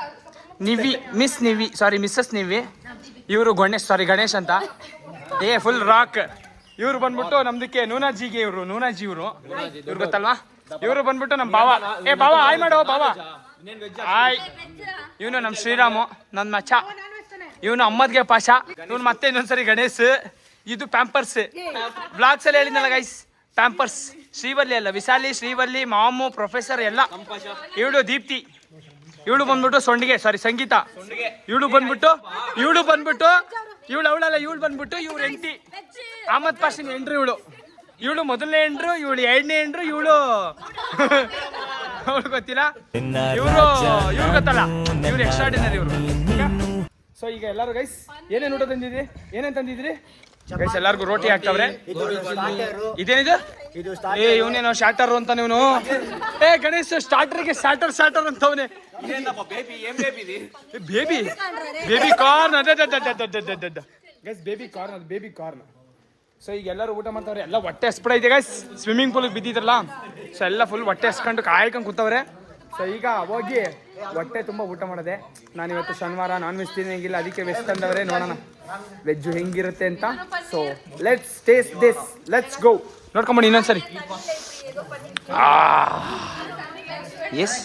Speaker 1: ಮಿಸ್ಸಸ್ ನಿವಿ. ಇವರು ಗಣೇಶ್ ಅಂತ. Full rock. ಇವ್ರು ಬಂದ್ಬಿಟ್ಟು ನಮ್ದಕ್ಕೆ ನೂನಾಜಿ ಇವರು ಗೊತ್ತಲ್ವಾ? ಇವರು ಬಂದ್ಬಿಟ್ಟು ನಮ್ಮ ಬಾವ. ಬಾವ ಹಾಯ್ ಮಾಡೋ ಬಾವ. ಹಾಯ್. ಇವನು ನಮ್ಮ ಶ್ರೀರಾಮು, ನನ್ನ ಮಚ್ಚ. ಇವನು ಅಮ್ಮದ್ಗೆ ಪಾಷಾ. ಇವನು ಮತ್ತೆ ಇನ್ನೊಂದ್ಸರಿ ಗಣೇಶ್. ಇದು ಪ್ಯಾಂಪರ್ಸ್. ಬ್ಲಾಗ್ಸ್ ಅಲ್ಲಿ ಹೇಳಿದ್ನಲ್ಲ ಗೈಸ್, ಪ್ಯಾಂಪರ್ಸ್ ಶ್ರೀವಲ್ಲಿ ಅಲ್ಲ, ವಿಶಾಲಿ, ಶ್ರೀವಲ್ಲಿ, ಮಾಮು, ಪ್ರೊಫೆಸರ್ ಎಲ್ಲ. ಇವಳು ದೀಪ್ತಿ, ಇವಳು ಬಂದ್ಬಿಟ್ಟು ಸೊಂಡಿಗೆ, ಸಾರಿ ಸಂಗೀತ. ಇವಳು ಬಂದ್ಬಿಟ್ಟು ಇವಳು ಅವಳಲ್ಲ, ಇವಳು ಬಂದ್ಬಿಟ್ಟು ಇವ್ರು ಹೆಂಡತಿ ಅಹಮದ್ ಪಾಷನ್ ಹೆಂಡ್ರು. ಇವಳು ಮೊದಲನೇ ಹೆಂಡ್ರು, ಇವಳು ಎರಡನೇ ಹೆಂಡ್ರು, ಇವಳು ಅವಳು ಗೊತ್ತಿಲ್ಲ, ಇವ್ರು ಗೊತ್ತಲ್ಲ, ಇವ್ರು ಎಕ್ಸ್ಟ್ರಾಡಿನರಿ ಇವರು. ಸೊ ಈಗ ಎಲ್ಲರೂ ಗೈಸ್ ಏನೇನು ಊಟ ತಂದಿದ್ರಿ, ಏನೇನು ತಂದಿದ್ರಿ ಗೈಸ್? ಎಲ್ಲರಿಗೂ ರೋಟಿ ಹಾಕ್ತಾವ್ರೆ. ಇದೇನಿದು? ಏ ಇವನೇನೋ ಸ್ಟಾರ್ಟರ್ ಅಂತ ಇವನು. ಏ ಗಣೇಶ್ ಸ್ಟಾರ್ಟರ್ಗೆ ಸ್ಟಾರ್ಟರ್ ಅಂತವನೇ. Baby corn, guys baby corn, ಅದು ಬೇಬಿ ಕಾರ್ನ್. ಸೊ ಈಗ ಎಲ್ಲರೂ ಊಟ ಮಾಡ್ತಾವ್ರೆ, ಎಲ್ಲ ಹೊಟ್ಟೆ ಹಸ್ಬಿಡೈತೆ ಗೈಸ್. ಸ್ವಿಮ್ಮಿಂಗ್ ಪೂಲಿಗೆ ಬಿದ್ದಿದ್ರಲ್ಲ, ಸೊ ಎಲ್ಲ ಫುಲ್ ಹೊಟ್ಟೆ ಹಸ್ಕೊಂಡು ಕಾಯ್ಕೊಂಡು ಕೂತವ್ರೆ. ಸೊ ಈಗ ಹೋಗಿ ಹೊಟ್ಟೆ ತುಂಬ ಊಟ ಮಾಡಿದೆ. ನಾನಿವತ್ತು ಶನಿವಾರ ನಾನ್ ವೆಜ್ ತಿನ್ನಂಗಿಲ್ಲ, ಅದಕ್ಕೆ ವೆಜ್ ತಂದವ್ರೆ. ನೋಡೋಣ ವೆಜ್ಜು ಹೆಂಗಿರುತ್ತೆ ಅಂತ. So let's taste this, let's go. ನೋಡ್ಕೊಂಬಡಿ ಇನ್ನೊಂದ್ಸರಿ. ಎಸ್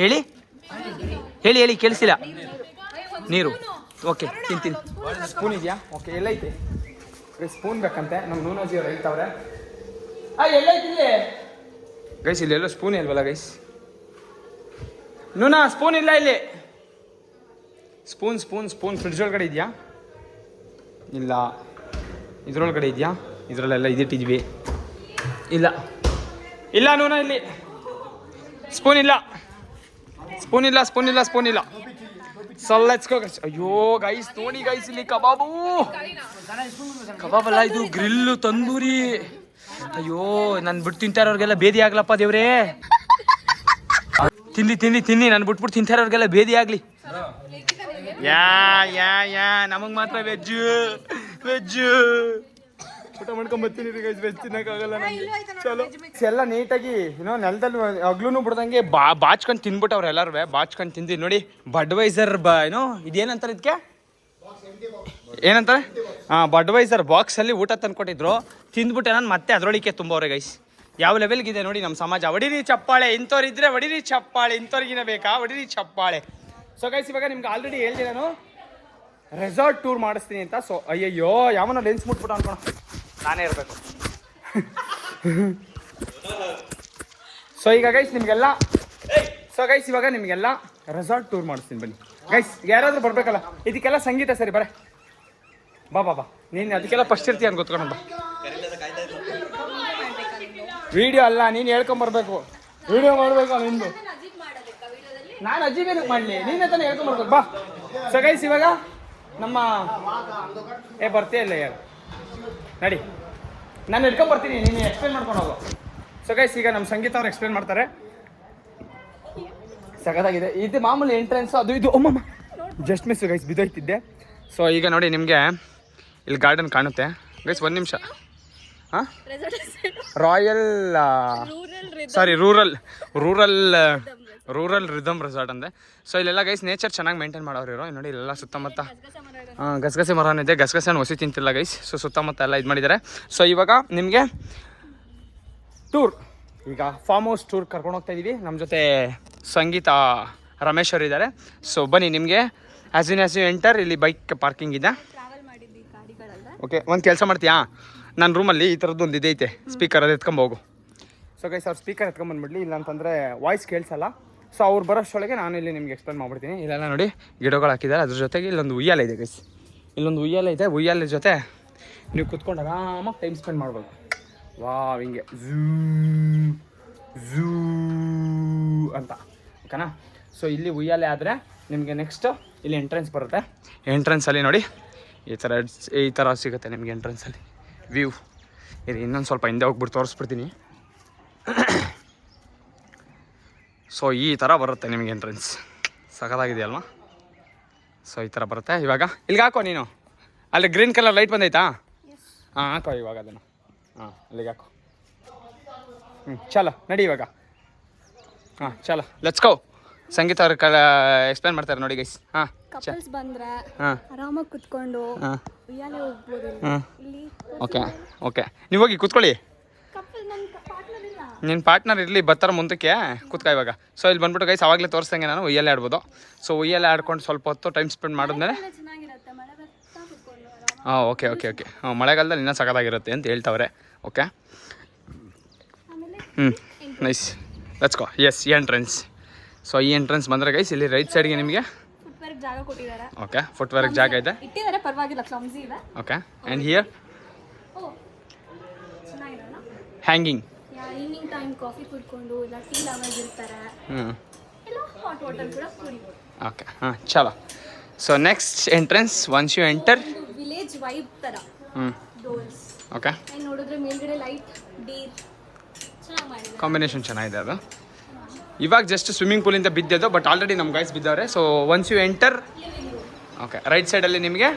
Speaker 1: ಹೇಳಿ ಹೇಳಿ ಹೇಳಿ, ಕೇಳಿಸಿಲ್ಲ. ನೀರು ಓಕೆ, ತಿಂತೀನಿ. ಸ್ಪೂನ್ ಇದೆಯಾ? ಓಕೆ, ಎಲ್ಲೈತೆ? ಸ್ಪೂನ್ ಬೇಕಂತೆ, ನಮ್ಮ ನೂನೋಜಿ ಅವ್ರು ಹೇಳ್ತಾವ್ರೆ. ಎಲ್ಲೈತಿಲ್ಲಿ ಗೈಸ್? ಇಲ್ಲಿ ಎಲ್ಲೋ ಸ್ಪೂನ್ ಇಲ್ವಲ್ಲ ಗೈಸ್? ನೂನಾ ಸ್ಪೂನ್ ಇಲ್ಲ ಇಲ್ಲಿ. ಸ್ಪೂನ್ ಫ್ರಿಡ್ಜ್ ಒಳಗಡೆ ಇದೆಯಾ? ಇಲ್ಲ. ಇದ್ರೊಳಗಡೆ ಇದೆಯಾ? ಇದರಲ್ಲೆಲ್ಲ ಇದಿಟ್ಟಿದ್ವಿ. ಇಲ್ಲ ನೂನಾ, ಇಲ್ಲಿ ಸ್ಪೂನ್ ಇಲ್ಲ. So let's go guys. ಅಯ್ಯೋ ಗೈಸ್ ನೋಡಿ ಗೈಸ್, ಇಲ್ಲಿ ಕಬಾಬಲ್ಲ, ಇದು ಗ್ರಿಲ್ಲು, ತಂದೂರಿ. ಅಯ್ಯೋ ನಾನು ಬಿಟ್ಟು ತಿಂತಾರವ್ರಿಗೆಲ್ಲ ಬೇದಿ ಆಗ್ಲಪ್ಪ ದೇವ್ರೇ. ತಿನ್ನಿ ನಾನು ಬಿಟ್ಬಿಟ್ಟು ತಿಂತಾರವ್ರಿಗೆಲ್ಲ ಬೇದಿ ಆಗ್ಲಿ. ಯಾ ನಮಗ್ ಮಾತ್ರ ವೆಜ್ಜು ಊಟ ಮಾಡ್ಕೊಂಡ್ ಬರ್ತೀನಿ ಗೈಸ್. ವೆಜ್ ತಿನ್ನಕ್ಕಾಗಲ್ಲ ನನಗೆ. ಚಲೋ ಎಲ್ಲ ನೀಟಾಗಿ ಏನೋ ನೆಲದಲ್ಲಿ ಹಗ್ಲೂ ಬಿಡ್ದಂಗೆ ಬಾಚ್ಕೊಂಡು ತಿನ್ಬಿಟ್ಟವ್ರು ಎಲ್ಲರೂ. ಬಾಚ್ಕೊಂಡು ತಿಂದಿದ್ದು ನೋಡಿ. ಬಡ್ವೈಸರ್ ಏನೋ ಇದೇನಂತಾರೆ ಇದಕ್ಕೆ, ಏನಂತಾರೆ? ಬಡ್ವೈಸರ್ ಬಾಕ್ಸಲ್ಲಿ ಊಟ ತಂದ್ಕೊಟ್ಟಿದ್ರು. ತಿಂದ್ಬಿಟ್ಟೆ ನಾನು ಮತ್ತೆ ಅದರೊಳಗೆ ತುಂಬವ್ರೆ ಗೈಸ್. ಯಾವ ಲೆವೆಲ್ಗಿದೆ ನೋಡಿ ನಮ್ಮ ಸಮಾಜ. ಹೊಡಿರಿ ಚಪ್ಪಾಳೆ, ಇಂಥವ್ರಿದ್ರೆ ಹೊಡಿರಿ ಚಪ್ಪಾಳೆ, ಇಂಥವ್ರಿಗಿನ ಬೇಕಾ ಹೊಡಿರಿ ಚಪ್ಪಾಳೆ. ಸೊ ಗೈಸ್ ಇವಾಗ ನಿಮ್ಗೆ ಆಲ್ರೆಡಿ ಹೇಳ್ದೆ ನಾನು ರೆಸಾರ್ಟ್ ಟೂರ್ ಮಾಡಿಸ್ತೀನಿ ಅಂತ. ಸೊ ಅಯ್ಯಯ್ಯೋ ಯಾವನೋ ಲೆನ್ಸ್ ಮುಟ್ಬಿಟ್ಟು ಅನ್ಕೊಣ, ನಾನೇ ಇರಬೇಕು. ಸೊ ಈಗ ಗೈಸ್ ಇವಾಗ ನಿಮಗೆಲ್ಲ ರೆಸಾರ್ಟ್ ಟೂರ್ ಮಾಡಿಸ್ತೀನಿ ಬನ್ನಿ ಗೈಸ್. ಯಾರಾದರೂ ಬರಬೇಕಲ್ಲ ಇದಕ್ಕೆಲ್ಲ. ಸಂಗೀತ ಸರಿ ಬರೇ ಬಾ ನೀನು ಅದಕ್ಕೆಲ್ಲ ಫಸ್ಟ್ ಇರ್ತೀಯ ಅಂತ ಗೊತ್ಕೊಂಡು ಬಾ. ವಿಡಿಯೋ ಅಲ್ಲ, ನೀನು ಹೇಳ್ಕೊಂಬರ್ಬೇಕು. ವಿಡಿಯೋ ಮಾಡಬೇಕು ನಿಂದು. ನಾನು ಅಜ್ಜಿಬೇನಕ್ಕೆ ಮಾಡಲಿ, ನೀನೇ ತಾನೇ ಹೇಳ್ಕೊಂಬರ್ಬೇಕು. ಬಾ. ಸೊ ಗೈಸ್ ಇವಾಗ ನಮ್ಮ ಬರ್ತೀಯ ಇಲ್ಲ ಹೇಳು, ನಡಿ ನಾನು ಹಿಡ್ಕೊಂಬರ್ತೀನಿ, ನೀನು ಎಕ್ಸ್ಪ್ಲೇನ್ ಮಾಡ್ಕೊಂಡು ಹೋಗು. ಸೊ ಗೈಸ್ ಈಗ ನಮ್ಮ ಸಂಗೀತ ಅವ್ರು ಎಕ್ಸ್ಪ್ಲೇನ್ ಮಾಡ್ತಾರೆ. ಸಖತ್ತಾಗಿದೆ ಇದು. ಮಾಮೂಲಿ ಎಂಟ್ರೆನ್ಸ್ ಅದು ಇದು. ಒಮ್ಮಮ್ಮ ಜಸ್ಟ್ ಮಿಸ್ ಗೈಸ್, ಬಿದ್ದೋಯ್ತಿದ್ದೆ. ಸೊ ಈಗ ನೋಡಿ ನಿಮಗೆ ಇಲ್ಲಿ ಗಾರ್ಡನ್ ಕಾಣುತ್ತೆ ಗೈಸ್. ಒಂದು ನಿಮಿಷ. ರಾಯಲ್ ರೂರಲ್ ರಿದಮ್ ರೆಸಾರ್ಟ್ ಅಂದೆ. ಸೊ ಇಲ್ಲೆಲ್ಲ ಗೈಸ್ ನೇಚರ್ ಚೆನ್ನಾಗಿ ಮೇಂಟೈನ್ ಮಾಡೋರು ಇರೋ. ನೋಡಿ ಇಲ್ಲೆಲ್ಲ ಸುತ್ತಮುತ್ತ ಗಸಗಸೆ ಮರನ ಇದೆ. ಗಸಗಸೆ ಹೊಸಿ ತಿಂತಿಲ್ಲ ಗೈಸ್. ಸೊ ಸುತ್ತಮುತ್ತ ಎಲ್ಲ ಇದು ಮಾಡಿದ್ದಾರೆ. ಸೊ ಇವಾಗ ನಿಮಗೆ ಟೂರ್, ಈಗ ಫಾರ್ಮ್ ಹೌಸ್ ಟೂರ್ ಕರ್ಕೊಂಡು ಹೋಗ್ತಾ ಇದ್ದೀವಿ. ನಮ್ಮ ಜೊತೆ ಸಂಗೀತ, ರಮೇಶ್ ಅವರು ಇದ್ದಾರೆ. ಸೊ ಬನ್ನಿ, ನಿಮಗೆ ಆ್ಯಸ್ ಯು ಎಂಟರ್ ಇಲ್ಲಿ ಬೈಕ್ ಪಾರ್ಕಿಂಗ್ ಇದೆ. ಓಕೆ, ಒಂದು ಕೆಲಸ ಮಾಡ್ತೀಯಾ? ನನ್ನ ರೂಮಲ್ಲಿ ಈ ಥರದ್ದು ಒಂದು ಇದೈತೆ ಸ್ಪೀಕರ್, ಅದು ಎತ್ಕೊಂಬೋಗು. ಸೊ ಗೈಸ್ ಅವ್ರು ಸ್ಪೀಕರ್ ಎತ್ಕೊಂಬಂದ್ಬಿಡ್ಲಿ, ಇಲ್ಲಾಂತಂದರೆ ವಾಯ್ಸ್ ಕೇಳಿಸಲ್ಲ. ಸೊ ಅವ್ರು ಬರೋಷ್ಟೊಳಗೆ ನಾನು ಇಲ್ಲಿ ನಿಮ್ಗೆ ಎಕ್ಸ್ಪ್ಲೇನ್ ಮಾಡ್ಬಿಡ್ತೀನಿ. ಇಲ್ಲೆಲ್ಲ ನೋಡಿ ಗಿಡಗಳು ಹಾಕಿದ್ದಾರೆ. ಅದ್ರ ಜೊತೆಗೆ ಇಲ್ಲೊಂದು ಉಯ್ಯಾಲೆ ಇದೆ ಗೈಸ್. ಇಲ್ಲೊಂದು ಉಯ್ಯಾಲೆ ಇದೆ. ಉಯ್ಯಾಲೆ ಜೊತೆ ನೀವು ಕುತ್ಕೊಂಡು ಆರಾಮಾಗಿ ಟೈಮ್ ಸ್ಪೆಂಡ್ ಮಾಡ್ಬೋದು. ವಾವ್, ಹಿಂಗೆ ಝೂ ಅಂತ ಓಕೆನಾ. ಸೊ ಇಲ್ಲಿ ಉಯ್ಯಾಲೆ ಆದರೆ ನಿಮಗೆ ನೆಕ್ಸ್ಟು ಇಲ್ಲಿ ಎಂಟ್ರೆನ್ಸ್ ಬರುತ್ತೆ. ಎಂಟ್ರೆನ್ಸಲ್ಲಿ ನೋಡಿ ಈ ಥರ ಸಿಗುತ್ತೆ ನಿಮಗೆ ಎಂಟ್ರೆನ್ಸಲ್ಲಿ ವ್ಯೂ. ಇದು ಇನ್ನೊಂದು ಸ್ವಲ್ಪ ಹಿಂದೆ ಹೋಗ್ಬಿಟ್ಟು ತೋರಿಸ್ಬಿಡ್ತೀನಿ. ಸೊ ಈ ಥರ ಬರುತ್ತೆ ನಿಮಗೆ ಎಂಟ್ರೆನ್ಸ್. ಸಖತ್ತಾಗಿದೆಯಲ್ವಾ? ಸೊ ಈ ಥರ ಬರುತ್ತೆ. ಇವಾಗ ಇಲ್ಲಿಗೆ ಹಾಕೋ ನೀನು. ಅಲ್ಲಿ ಗ್ರೀನ್ ಕಲರ್ ಲೈಟ್ ಬಂದೈತಾ? ಹಾಕೋ ಇವಾಗ ಅದನ್ನು. ಅಲ್ಲಿಗೆ ಹಾಕೋ. ಚಲೋ ನಡಿ ಇವಾಗ. ಚಲೋ ಲೆಟ್ಸ್ ಗೋ. ಸಂಗೀತ ಅವ್ರ ಎಕ್ಸ್ಪ್ಲೇನ್ ಮಾಡ್ತಾರೆ ನೋಡಿ ಗೈಸ್.
Speaker 2: ಕಪಲ್ಸ್ ಬಂದ್ರೆ ಆರಾಮಾಗಿ ಕುತ್ಕೊಂಡು ಉಯ್ಯಾಲೆ ಹೋಗ್ಬೋದು ಇಲ್ಲಿ.
Speaker 1: ಓಕೆ ನೀವು ಹೋಗಿ ಕೂತ್ಕೊಳ್ಳಿ. ನಿನ್ನ ಪಾರ್ಟ್ನರ್ ಇರಲಿ, ಬರ್ತಾರೆ ಮುಂದಕ್ಕೆ ಕೂತ್ಕೊ ಇವಾಗ. ಸೊ ಇಲ್ಲಿ ಬಂದ್ಬಿಟ್ಟು ಗೈಸ್ ಅವಾಗಲೇ ತೋರಿಸ್ದಂಗೆ ನಾನು ಉಯ್ಯಾಲೆ ಆಡ್ಬೋದು. ಸೊ ಉಯ್ಯಾಲೆ ಆಡ್ಕೊಂಡು ಸ್ವಲ್ಪ ಹೊತ್ತು ಟೈಮ್ ಸ್ಪೆಂಡ್ ಮಾಡಿದ್ಮೇಲೆ ಓಕೆ ಮಳೆಗಾಲದಲ್ಲಿ ಇನ್ನೂ ಸಖತ್ತಾಗಿರುತ್ತೆ ಅಂತ ಹೇಳ್ತಾವ್ರೆ. Okay nice let's go. Yes ಈ ಎಂಟ್ರೆನ್ಸ್. ಸೊ ಈ ಎಂಟ್ರೆನ್ಸ್ ಬಂದರೆ ಗೈಸ್ ಇಲ್ಲಿ ರೈಟ್ ಸೈಡ್ಗೆ ನಿಮಗೆ
Speaker 2: ಫುಟ್ವೇರ್ ಜಾಗ ಕೊಟ್ಟಿದ್ದಾರೆ.
Speaker 1: ಓಕೆ ಫುಟ್ವೇರ್ಗೆ ಜಾಗ ಇದೆ.
Speaker 2: ಇಟ್ಟಿದ್ದಾರೆ, ಪರವಾಗಿಲ್ಲ, ಕ್ಲಮ್ಸಿ ಇದೆ.
Speaker 1: ಓಕೆ ಆ್ಯಂಡ್ ಹಿಯರ್
Speaker 2: ಓ ಚೆನ್ನಾಗಿರಲ್ಲ.
Speaker 1: ಹ್ಯಾಂಗಿಂಗ್.
Speaker 2: ಈವ್ನಿಂಗ್ ಟೈಮ್ ಕಾಫಿ ಕುಡ್ಕೊಂಡು ಇಲ್ಲ ಟೀ ಲವರ್ಸ್ ಇರ್ತಾರೆ, ಇಲ್ಲ ಹಾಟ್ ವಾಟರ್ ಕೂಡ ಕುಡಿಬೋದು.
Speaker 1: ಓಕೆ ಚಲೋ. So next entrance once you enter
Speaker 2: village vibe ಥರ ಡೋರ್ಸ್.
Speaker 1: ಓಕೆ
Speaker 2: ಆ್ಯಂಡ್ ನೋಡಿದ್ರೆ ಮೇಲ್ಗಡೆ ಲೈಟ್ ಡೀರ್ ಚೆನ್ನಾಗಿ ಮಾಡಿದ್ದಾರೆ.
Speaker 1: ಕಾಂಬಿನೇಷನ್ ಚೆನ್ನಾಗಿದೆ ಅದು. ಇವಾಗ ಜಸ್ಟ್ ಸ್ವಿಮ್ಮಿಂಗ್ ಪೂಲಿಂದ ಬಿದ್ದದ್ದು, ಬಟ್ ಆಲ್ರೆಡಿ ನಮ್ಮ ಗೈಸ್ ಬಿದ್ದವ್ರೆ. So once you enter okay right ಸೈಡಲ್ಲಿ ನಿಮಗೆ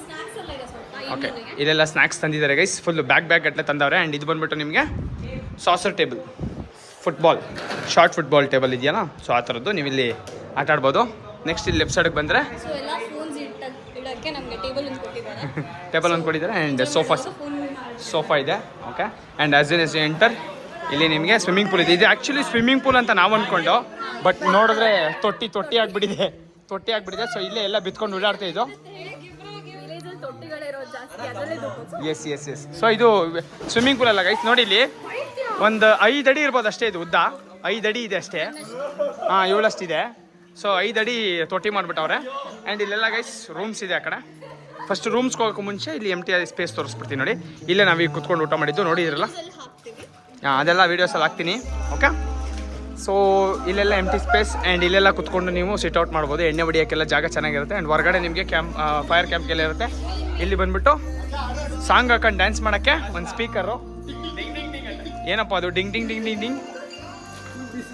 Speaker 2: ಸ್ನ್ಯಾಕ್ಸ್ ಎಲ್ಲ ಇದೆ ಸ್ವಲ್ಪ.
Speaker 1: ಓಕೆ ಇದೆಲ್ಲ ಸ್ನ್ಯಾಕ್ಸ್ ತಂದಿದ್ದಾರೆ ಗೈಸ್, ಫುಲ್ ಬ್ಯಾಗ್ ಗಟ್ಟಲೆ ತಂದವ್ರೆ. ಆ್ಯಂಡ್ ಇದು ಬಂದ್ಬಿಟ್ಟು ನಿಮಗೆ saucer table, short football table ಇದೆಯಲ್ಲ, ಸೊ ಆ ಥರದ್ದು ನೀವು ಇಲ್ಲಿ ಆಟ ಆಡ್ಬೋದು. ನೆಕ್ಸ್ಟ್ ಇಲ್ಲಿ ಲೆಫ್ಟ್ ಸೈಡ್ಗೆ ಬಂದರೆ
Speaker 2: ಸೊ ಎಲ್ಲ ಫೋನ್ಸ್ ಇಡೋಕ್ಕೆ ನಮಗೆ ಟೇಬಲ್ ಒಂದು ಕೊಟ್ಟಿದ್ದಾರೆ.
Speaker 1: ಟೇಬಲ್ ಒಂದು ಕೊಟ್ಟಿದ್ದಾರೆ. ಆ್ಯಂಡ್ ಸೋಫಾ ಇದೆ. Okay and as and as you enter ಇಲ್ಲಿ ನಿಮಗೆ ಸ್ವಿಮ್ಮಿಂಗ್ ಪೂಲ್ ಇದೆ. ಇದು ಆ್ಯಕ್ಚುಲಿ ಸ್ವಿಮ್ಮಿಂಗ್ ಪೂಲ್ ಅಂತ ನಾವು ಅಂದ್ಕೊಂಡು, ಬಟ್ ನೋಡಿದ್ರೆ ತೊಟ್ಟಿ ಆಗಿಬಿಟ್ಟಿದೆ. ಸೊ ಇಲ್ಲೇ ಎಲ್ಲ ಬಿತ್ಕೊಂಡು ಓಡಾಡ್ತಾ ಇದ್ದು.
Speaker 2: ವಿಲೇಜಲ್ಲಿ ತೊಟ್ಟಿಗಳೇ ಇರೋದು ಜಾಸ್ತಿ, ಅದರಲ್ಲೇ ದುಡ್ಡು.
Speaker 1: ಎಸ್. ಸೊ ಇದು ಸ್ವಿಮ್ಮಿಂಗ್ ಪೂಲ್ ಅಲ್ಲ ಗೈಸ್, ನೋಡಿ ಇಲ್ಲಿ ಒಂದು 5 ಅಡಿ ಇರ್ಬೋದು ಅಷ್ಟೇ. ಇದು ಉದ್ದ 5 ಅಡಿ ಇದೆ ಅಷ್ಟೇ. 7 ಅಷ್ಟಿದೆ. ಸೊ 5 ಅಡಿ ತೊಟ್ಟಿ ಮಾಡಿಬಿಟ್ಟವ್ರೆ. ಆ್ಯಂಡ್ ಇಲ್ಲೆಲ್ಲ ಗೈಸ್ ರೂಮ್ಸ್ ಇದೆ ಆ ಕಡೆ. ಫಸ್ಟ್ ರೂಮ್ಸ್ಗೆ ಹೋಗೋಕೆ ಮುಂಚೆ ಇಲ್ಲಿ ಎಂಟಿ ಸ್ಪೇಸ್ ತೋರಿಸ್ಬಿಡ್ತೀನಿ ನೋಡಿ. ಇಲ್ಲೇ ನಾವೀಗ ಕುತ್ಕೊಂಡು ಊಟ ಮಾಡಿದ್ದು ನೋಡಿದ್ರಲ್ಲ, ಅದೆಲ್ಲ ವೀಡಿಯೋಸಲ್ಲಿ ಹಾಕ್ತೀನಿ. ಓಕೆ ಸೊ ಇಲ್ಲೆಲ್ಲ ಎಂಟಿ ಸ್ಪೇಸ್. ಆ್ಯಂಡ್ ಇಲ್ಲೆಲ್ಲ ಕುತ್ಕೊಂಡು ನೀವು ಸಿಟ್ ಔಟ್ ಮಾಡ್ಬೋದು. ಎಣ್ಣೆ ಹೊಡಿಯೋಕ್ಕೆಲ್ಲ ಜಾಗ ಚೆನ್ನಾಗಿರುತ್ತೆ. ಆ್ಯಂಡ್ ಹೊರಗಡೆ ನಿಮಗೆ ಫೈರ್ ಕ್ಯಾಂಪ್ಗೆಲ್ಲ ಇರುತ್ತೆ. ಇಲ್ಲಿ ಬಂದುಬಿಟ್ಟು ಸಾಂಗ್ ಹಾಕೊಂಡು ಡ್ಯಾನ್ಸ್ ಮಾಡೋಕ್ಕೆ ಒಂದು ಸ್ಪೀಕರು. ಏನಪ್ಪ ಅದು ಡಿಂಗ್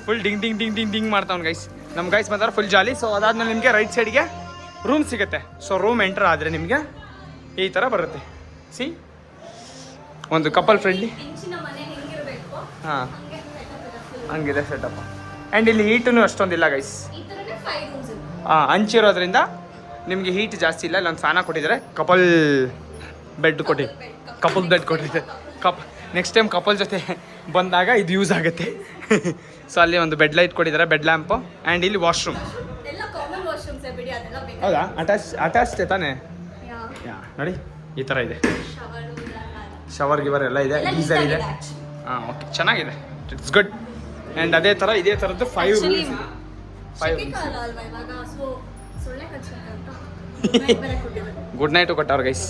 Speaker 1: ಫುಲ್ ಡಿಂಗ್ ಮಾಡ್ತಾವ್ನು ಗೈಸ್. ನಮ್ಮ ಗೈಸ್ ಬಂದ್ರೆ ಫುಲ್ ಜಾಲಿ. ಸೊ ಅದಾದ್ಮೇಲೆ ನಿಮಗೆ ರೈಟ್ ಸೈಡ್ಗೆ ರೂಮ್ ಸಿಗುತ್ತೆ. ಸೊ ರೂಮ್ ಎಂಟರ್ ಆದರೆ ನಿಮಗೆ ಈ ಥರ ಬರುತ್ತೆ. ಸಿ ಒಂದು ಕಪಲ್ ಫ್ರೆಂಡ್ಲಿ. ಹಾಂ ಹಂಗಿದೆ ಸೆಟಪ್. ಆ್ಯಂಡ್ ಇಲ್ಲಿ ಹೀಟೂ ಅಷ್ಟೊಂದಿಲ್ಲ ಗೈಸ್. ಹಂಚಿರೋದ್ರಿಂದ ನಿಮಗೆ ಹೀಟ್ ಜಾಸ್ತಿ ಇಲ್ಲ. ಇಲ್ಲೊಂದು ಫ್ಯಾನ ಕೊಟ್ಟಿದ್ದಾರೆ. ಕಪಲ್ ಬೆಡ್ ಕೊಟ್ಟಿದ್ದಾರೆ. ನೆಕ್ಸ್ಟ್ ಟೈಮ್ ಕಪಲ್ ಜೊತೆ ಬಂದಾಗ ಇದು ಯೂಸ್ ಆಗುತ್ತೆ. ಸೊ ಅಲ್ಲಿ ಒಂದು ಬೆಡ್ ಲೈಟ್ ಕೊಟ್ಟಿದ್ದಾರೆ, ಬೆಡ್ ಲ್ಯಾಂಪು. ಆ್ಯಂಡ್ ಇಲ್ಲಿ ವಾಶ್ರೂಮ್. ಹೌದಾ? ಅಟ್ಯಾಚ್ ತಾನೇ? ನೋಡಿ ಈ ಥರ ಇದೆ. ಶವರ್ ಗಿವರ್ ಎಲ್ಲ ಇದೆ, ಗೀಸರ್ ಇದೆ. ಓಕೆ ಚೆನ್ನಾಗಿದೆ, ಇಟ್ಸ್ ಗುಡ್. ಆ್ಯಂಡ್ ಇದೇ ಥರದ್ದು 5 ರೂಮ್ಸ್ ಇದೆ. 5 ಗುಡ್ ನೈಟು ಕೊಟ್ಟವ್ರು ಗೈಸ್.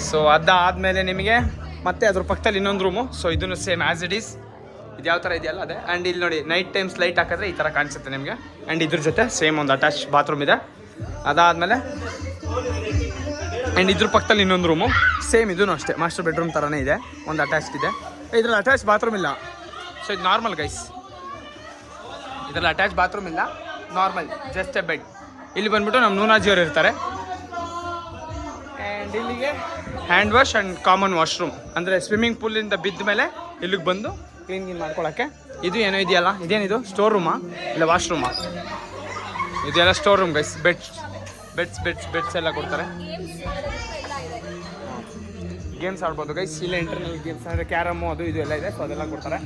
Speaker 1: ಸೊ ಅದಾದಮೇಲೆ ನಿಮಗೆ ಮತ್ತೆ ಅದ್ರ ಪಕ್ಕದಲ್ಲಿ ಇನ್ನೊಂದು ರೂಮು. ಸೊ ಇದನ್ನು ಸೇಮ್ ಆ್ಯಸ್ ಇಟ್ ಈಸ್, ಇದು ಯಾವ ಥರ ಇದೆಯಲ್ಲ ಅದೇ. ಆ್ಯಂಡ್ ಇಲ್ಲಿ ನೋಡಿ ನೈಟ್ ಟೈಮ್ಸ್ ಲೈಟ್ ಹಾಕಿದ್ರೆ ಈ ಥರ ಕಾಣಿಸುತ್ತೆ ನಿಮಗೆ. ಆ್ಯಂಡ್ ಇದ್ರ ಜೊತೆ ಸೇಮ್ ಒಂದು ಅಟ್ಯಾಚ್ ಬಾತ್ರೂಮ್ ಇದೆ. ಅದಾದಮೇಲೆ ಆ್ಯಂಡ್ ಇದ್ರ ಪಕ್ಕದಲ್ಲಿ ಇನ್ನೊಂದು ರೂಮು ಸೇಮ್, ಇದೂ ಅಷ್ಟೇ ಮಾಸ್ಟರ್ ಬೆಡ್ರೂಮ್ ಥರನೇ ಇದೆ. ಒಂದು ಅಟ್ಯಾಚ್ಡ್ ಇದೆ. ಇದ್ರಲ್ಲಿ ಅಟ್ಯಾಚ್ ಬಾತ್ರೂಮ್ ಇಲ್ಲ. ಸೊ ಇದು ನಾರ್ಮಲ್ ಗೈಸ್, ಇದರಲ್ಲಿ ಅಟ್ಯಾಚ್ ಬಾತ್ರೂಮ್ ಇಲ್ಲ, ನಾರ್ಮಲ್ ಜಸ್ಟ್ ಎ ಬೆಡ್. ಇಲ್ಲಿ ಬಂದ್ಬಿಟ್ಟು ನಮ್ಮ ನೂನಾಜಿಯವರು ಇರ್ತಾರೆ. ಆ್ಯಂಡ್ ಇಲ್ಲಿಗೆ hand wash and common washroom, ಅಂದರೆ ಸ್ವಿಮ್ಮಿಂಗ್ ಪೂಲಿಂದ ಬಿದ್ದ ಮೇಲೆ ಇಲ್ಲಿಗೆ ಬಂದು ಕ್ಲೀನ್ ಮಾಡ್ಕೊಳ್ಳೋಕ್ಕೆ. ಇದು ಏನೋ ಇದೆಯಲ್ಲ, ಇದೇನಿದು ಸ್ಟೋರ್ ರೂಮಾ ಇಲ್ಲ ವಾಶ್ರೂಮಾ? ಇದೆಲ್ಲ ಸ್ಟೋರ್ ರೂಮ್ ಗೈಸ್. ಬೆಡ್ಸ್ ಎಲ್ಲ ಕೊಡ್ತಾರೆ. ಗೇಮ್ಸ್ ಆಡ್ಬೋದು ಗೈಸ್. ಇಲ್ಲೇ ಇಂಟರ್ನಲ್ ಗೇಮ್ಸ್ ಅಂದರೆ ಕ್ಯಾರಮ್ಮು ಅದು ಇದು ಎಲ್ಲ ಇದೆ. ಸೊ ಅದೆಲ್ಲ ಕೊಡ್ತಾರೆ.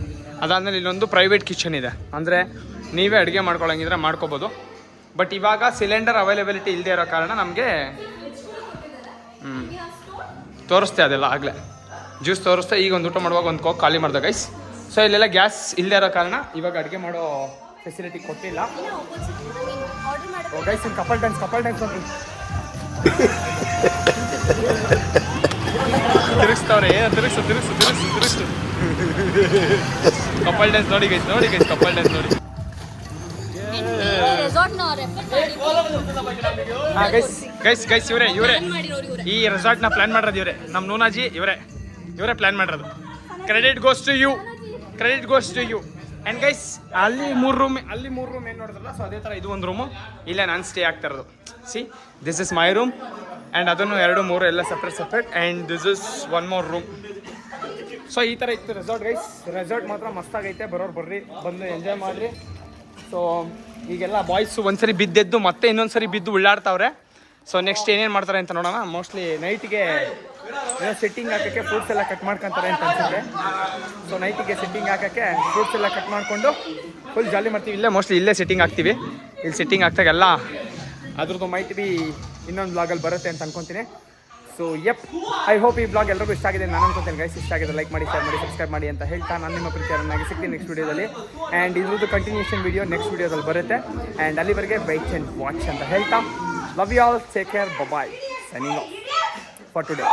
Speaker 1: ಅದಾದಮೇಲೆ ಇಲ್ಲೊಂದು ಪ್ರೈವೇಟ್ ಕಿಚನ್ ಇದೆ, ಅಂದರೆ ನೀವೇ ಅಡುಗೆ ಮಾಡ್ಕೊಳ್ಳೋಂಗಿದ್ರೆ ಮಾಡ್ಕೋಬೋದು. ಬಟ್ ಇವಾಗ ಸಿಲಿಂಡರ್ ಅವೈಲೇಬಿಲಿಟಿ ಇಲ್ಲದೆ ಇರೋ ಕಾರಣ ನಮಗೆ ತೋರಿಸ್ತೆ ಅದೆಲ್ಲ ಆಗಲೇ ಜ್ಯೂಸ್ ತೋರಿಸ್ತೆ. ಈಗ ಒಂದು ಊಟ ಮಾಡುವಾಗ ಒಂದು ಕೋಕ್ ಖಾಲಿ ಮಾಡ್ದೆ ಗೈಸ್. ಸೊ ಇಲ್ಲೆಲ್ಲ ಗ್ಯಾಸ್ ಇಲ್ಲದೆ ಇರೋ ಕಾರಣ ಇವಾಗ ಅಡುಗೆ ಮಾಡೋ ಫೆಸಿಲಿಟಿ ಕೊಟ್ಟಿಲ್ಲ. ಗೈಸ್ ಇನ್ನು ಕಪಲ್ ಡ್ಯಾನ್ಸ್ ನೋಡಿ ತಿರುಗಿಸ್ತವ್ರೆ. ತಿರುಗಿಸು ಕಪಲ್ ಡ್ಯಾನ್ಸ್ ನೋಡಿ ಗೈಸ್ ಕಪಲ್ ಡ್ಯಾನ್ಸ್ ನೋಡಿ. ಗೈಸ್ ಇವರೇ ಈ ರೆಸಾರ್ಟ್ನ ಪ್ಲಾನ್ ಮಾಡಿರೋದು ಇವರೇ. ನಮ್ಮ ನೂನಾಜಿ ಇವರೇ ಪ್ಲಾನ್ ಮಾಡಿರೋದು. Credit goes to you. And guys ಅಲ್ಲಿ 3 ರೂಮ್ ಏನು ನೋಡಿದ್ರಲ್ಲ, ಸೊ ಅದೇ ಥರ ಇದು ಒಂದು ರೂಮು. ಇಲ್ಲೇ ನಾನು ಸ್ಟೇ ಆಗ್ತಾ ಇರೋದು. See this is my room. And ಅದನ್ನು 2, 3 ಎಲ್ಲ separate. And this is 1 more room. So ಈ ಥರ ಇತ್ತು ರೆಸಾರ್ಟ್ ಗೈಸ್. ರೆಸಾರ್ಟ್ ಮಾತ್ರ ಮಸ್ತಾಗೈತೆ. ಬರೋರು ಬರ್ರಿ, ಬಂದು ಎಂಜಾಯ್ ಮಾಡಿರಿ. ಸೊ ಈಗೆಲ್ಲ ಬಾಯ್ಸು ಒಂದ್ಸರಿ ಬಿದ್ದೆದ್ದು ಮತ್ತೆ ಇನ್ನೊಂದು ಸರಿ ಬಿದ್ದು ಉಳ್ಳಾಡ್ತಾವ್ರೆ. ಸೊ ನೆಕ್ಸ್ಟ್ ಏನೇನು ಮಾಡ್ತಾರೆ ಅಂತ ನೋಡೋಣ. ಮೋಸ್ಟ್ಲಿ ನೈಟಿಗೆ ಏನೋ ಸೆಟ್ಟಿಂಗ್ ಹಾಕೋಕ್ಕೆ ಫ್ರೂಟ್ಸ್ ಎಲ್ಲ ಕಟ್ ಮಾಡ್ಕೊತಾರೆ ಅಂತ ಅನ್ಸುತ್ತೆ. ಸೊ ನೈಟಿಗೆ ಸೆಟ್ಟಿಂಗ್ ಹಾಕೋಕ್ಕೆ ಫ್ರೂಟ್ಸ್ ಎಲ್ಲ ಕಟ್ ಮಾಡಿಕೊಂಡು ಫುಲ್ ಜಾಲಿ ಮಾಡ್ತೀವಿ. ಇಲ್ಲೇ ಸೆಟ್ಟಿಂಗ್ ಹಾಕ್ತೀವಿ. ಇಲ್ಲಿ ಸೆಟ್ಟಿಂಗ್ ಹಾಕ್ದಾಗೆಲ್ಲ ಅದ್ರದ್ದು ಮೈಟ್ ಬಿ ಇನ್ನೊಂದು ಬ್ಲಾಗಲ್ಲಿ ಬರುತ್ತೆ ಅಂತ ಅನ್ಕೊತೀನಿ. ಸೊ ಯಪ್, ಐ ಹೋಪ್ ಈ ಬ್ಲಾಗ್ ಎಲ್ಲರಿಗೂ ಇಷ್ಟ ಆಗಿದೆ ನಾನು ಅನ್ಕೊತೇನೆ ಗೈಸ್. ಇಷ್ಟ ಆಗಿದೆ ಲೈಕ್ ಮಾಡಿ, ಶೇರ್ ಮಾಡಿ, ಸಬ್ಸ್ಕ್ರೈಬ್ ಮಾಡಿ ಅಂತ ಹೇಳ್ತಾ ನಾನು ನಿಮ್ಮ ಪ್ರೀತಿ ಅರುಣಾಗಿ ಸಿಗ್ತೀನಿ ನೆಕ್ಸ್ಟ್ ವೀಡಿಯೋದಲ್ಲಿ. ಆ್ಯಂಡ್ ಇದ್ರದ್ದು ಕಂಟಿನ್ಯೂಷನ್ ವೀಡಿಯೋ ನೆಕ್ಸ್ಟ್ ವೀಡಿಯೋದಲ್ಲಿ ಬರುತ್ತೆ. ಆ್ಯಂಡ್ ಅಲ್ಲಿವರೆಗೆ ವೈಟ್ ಆ್ಯಂಡ್ ವಾಚ್ ಅಂತ ಹೇಳ್ತಾ love you all, take care, bye, signing off for today.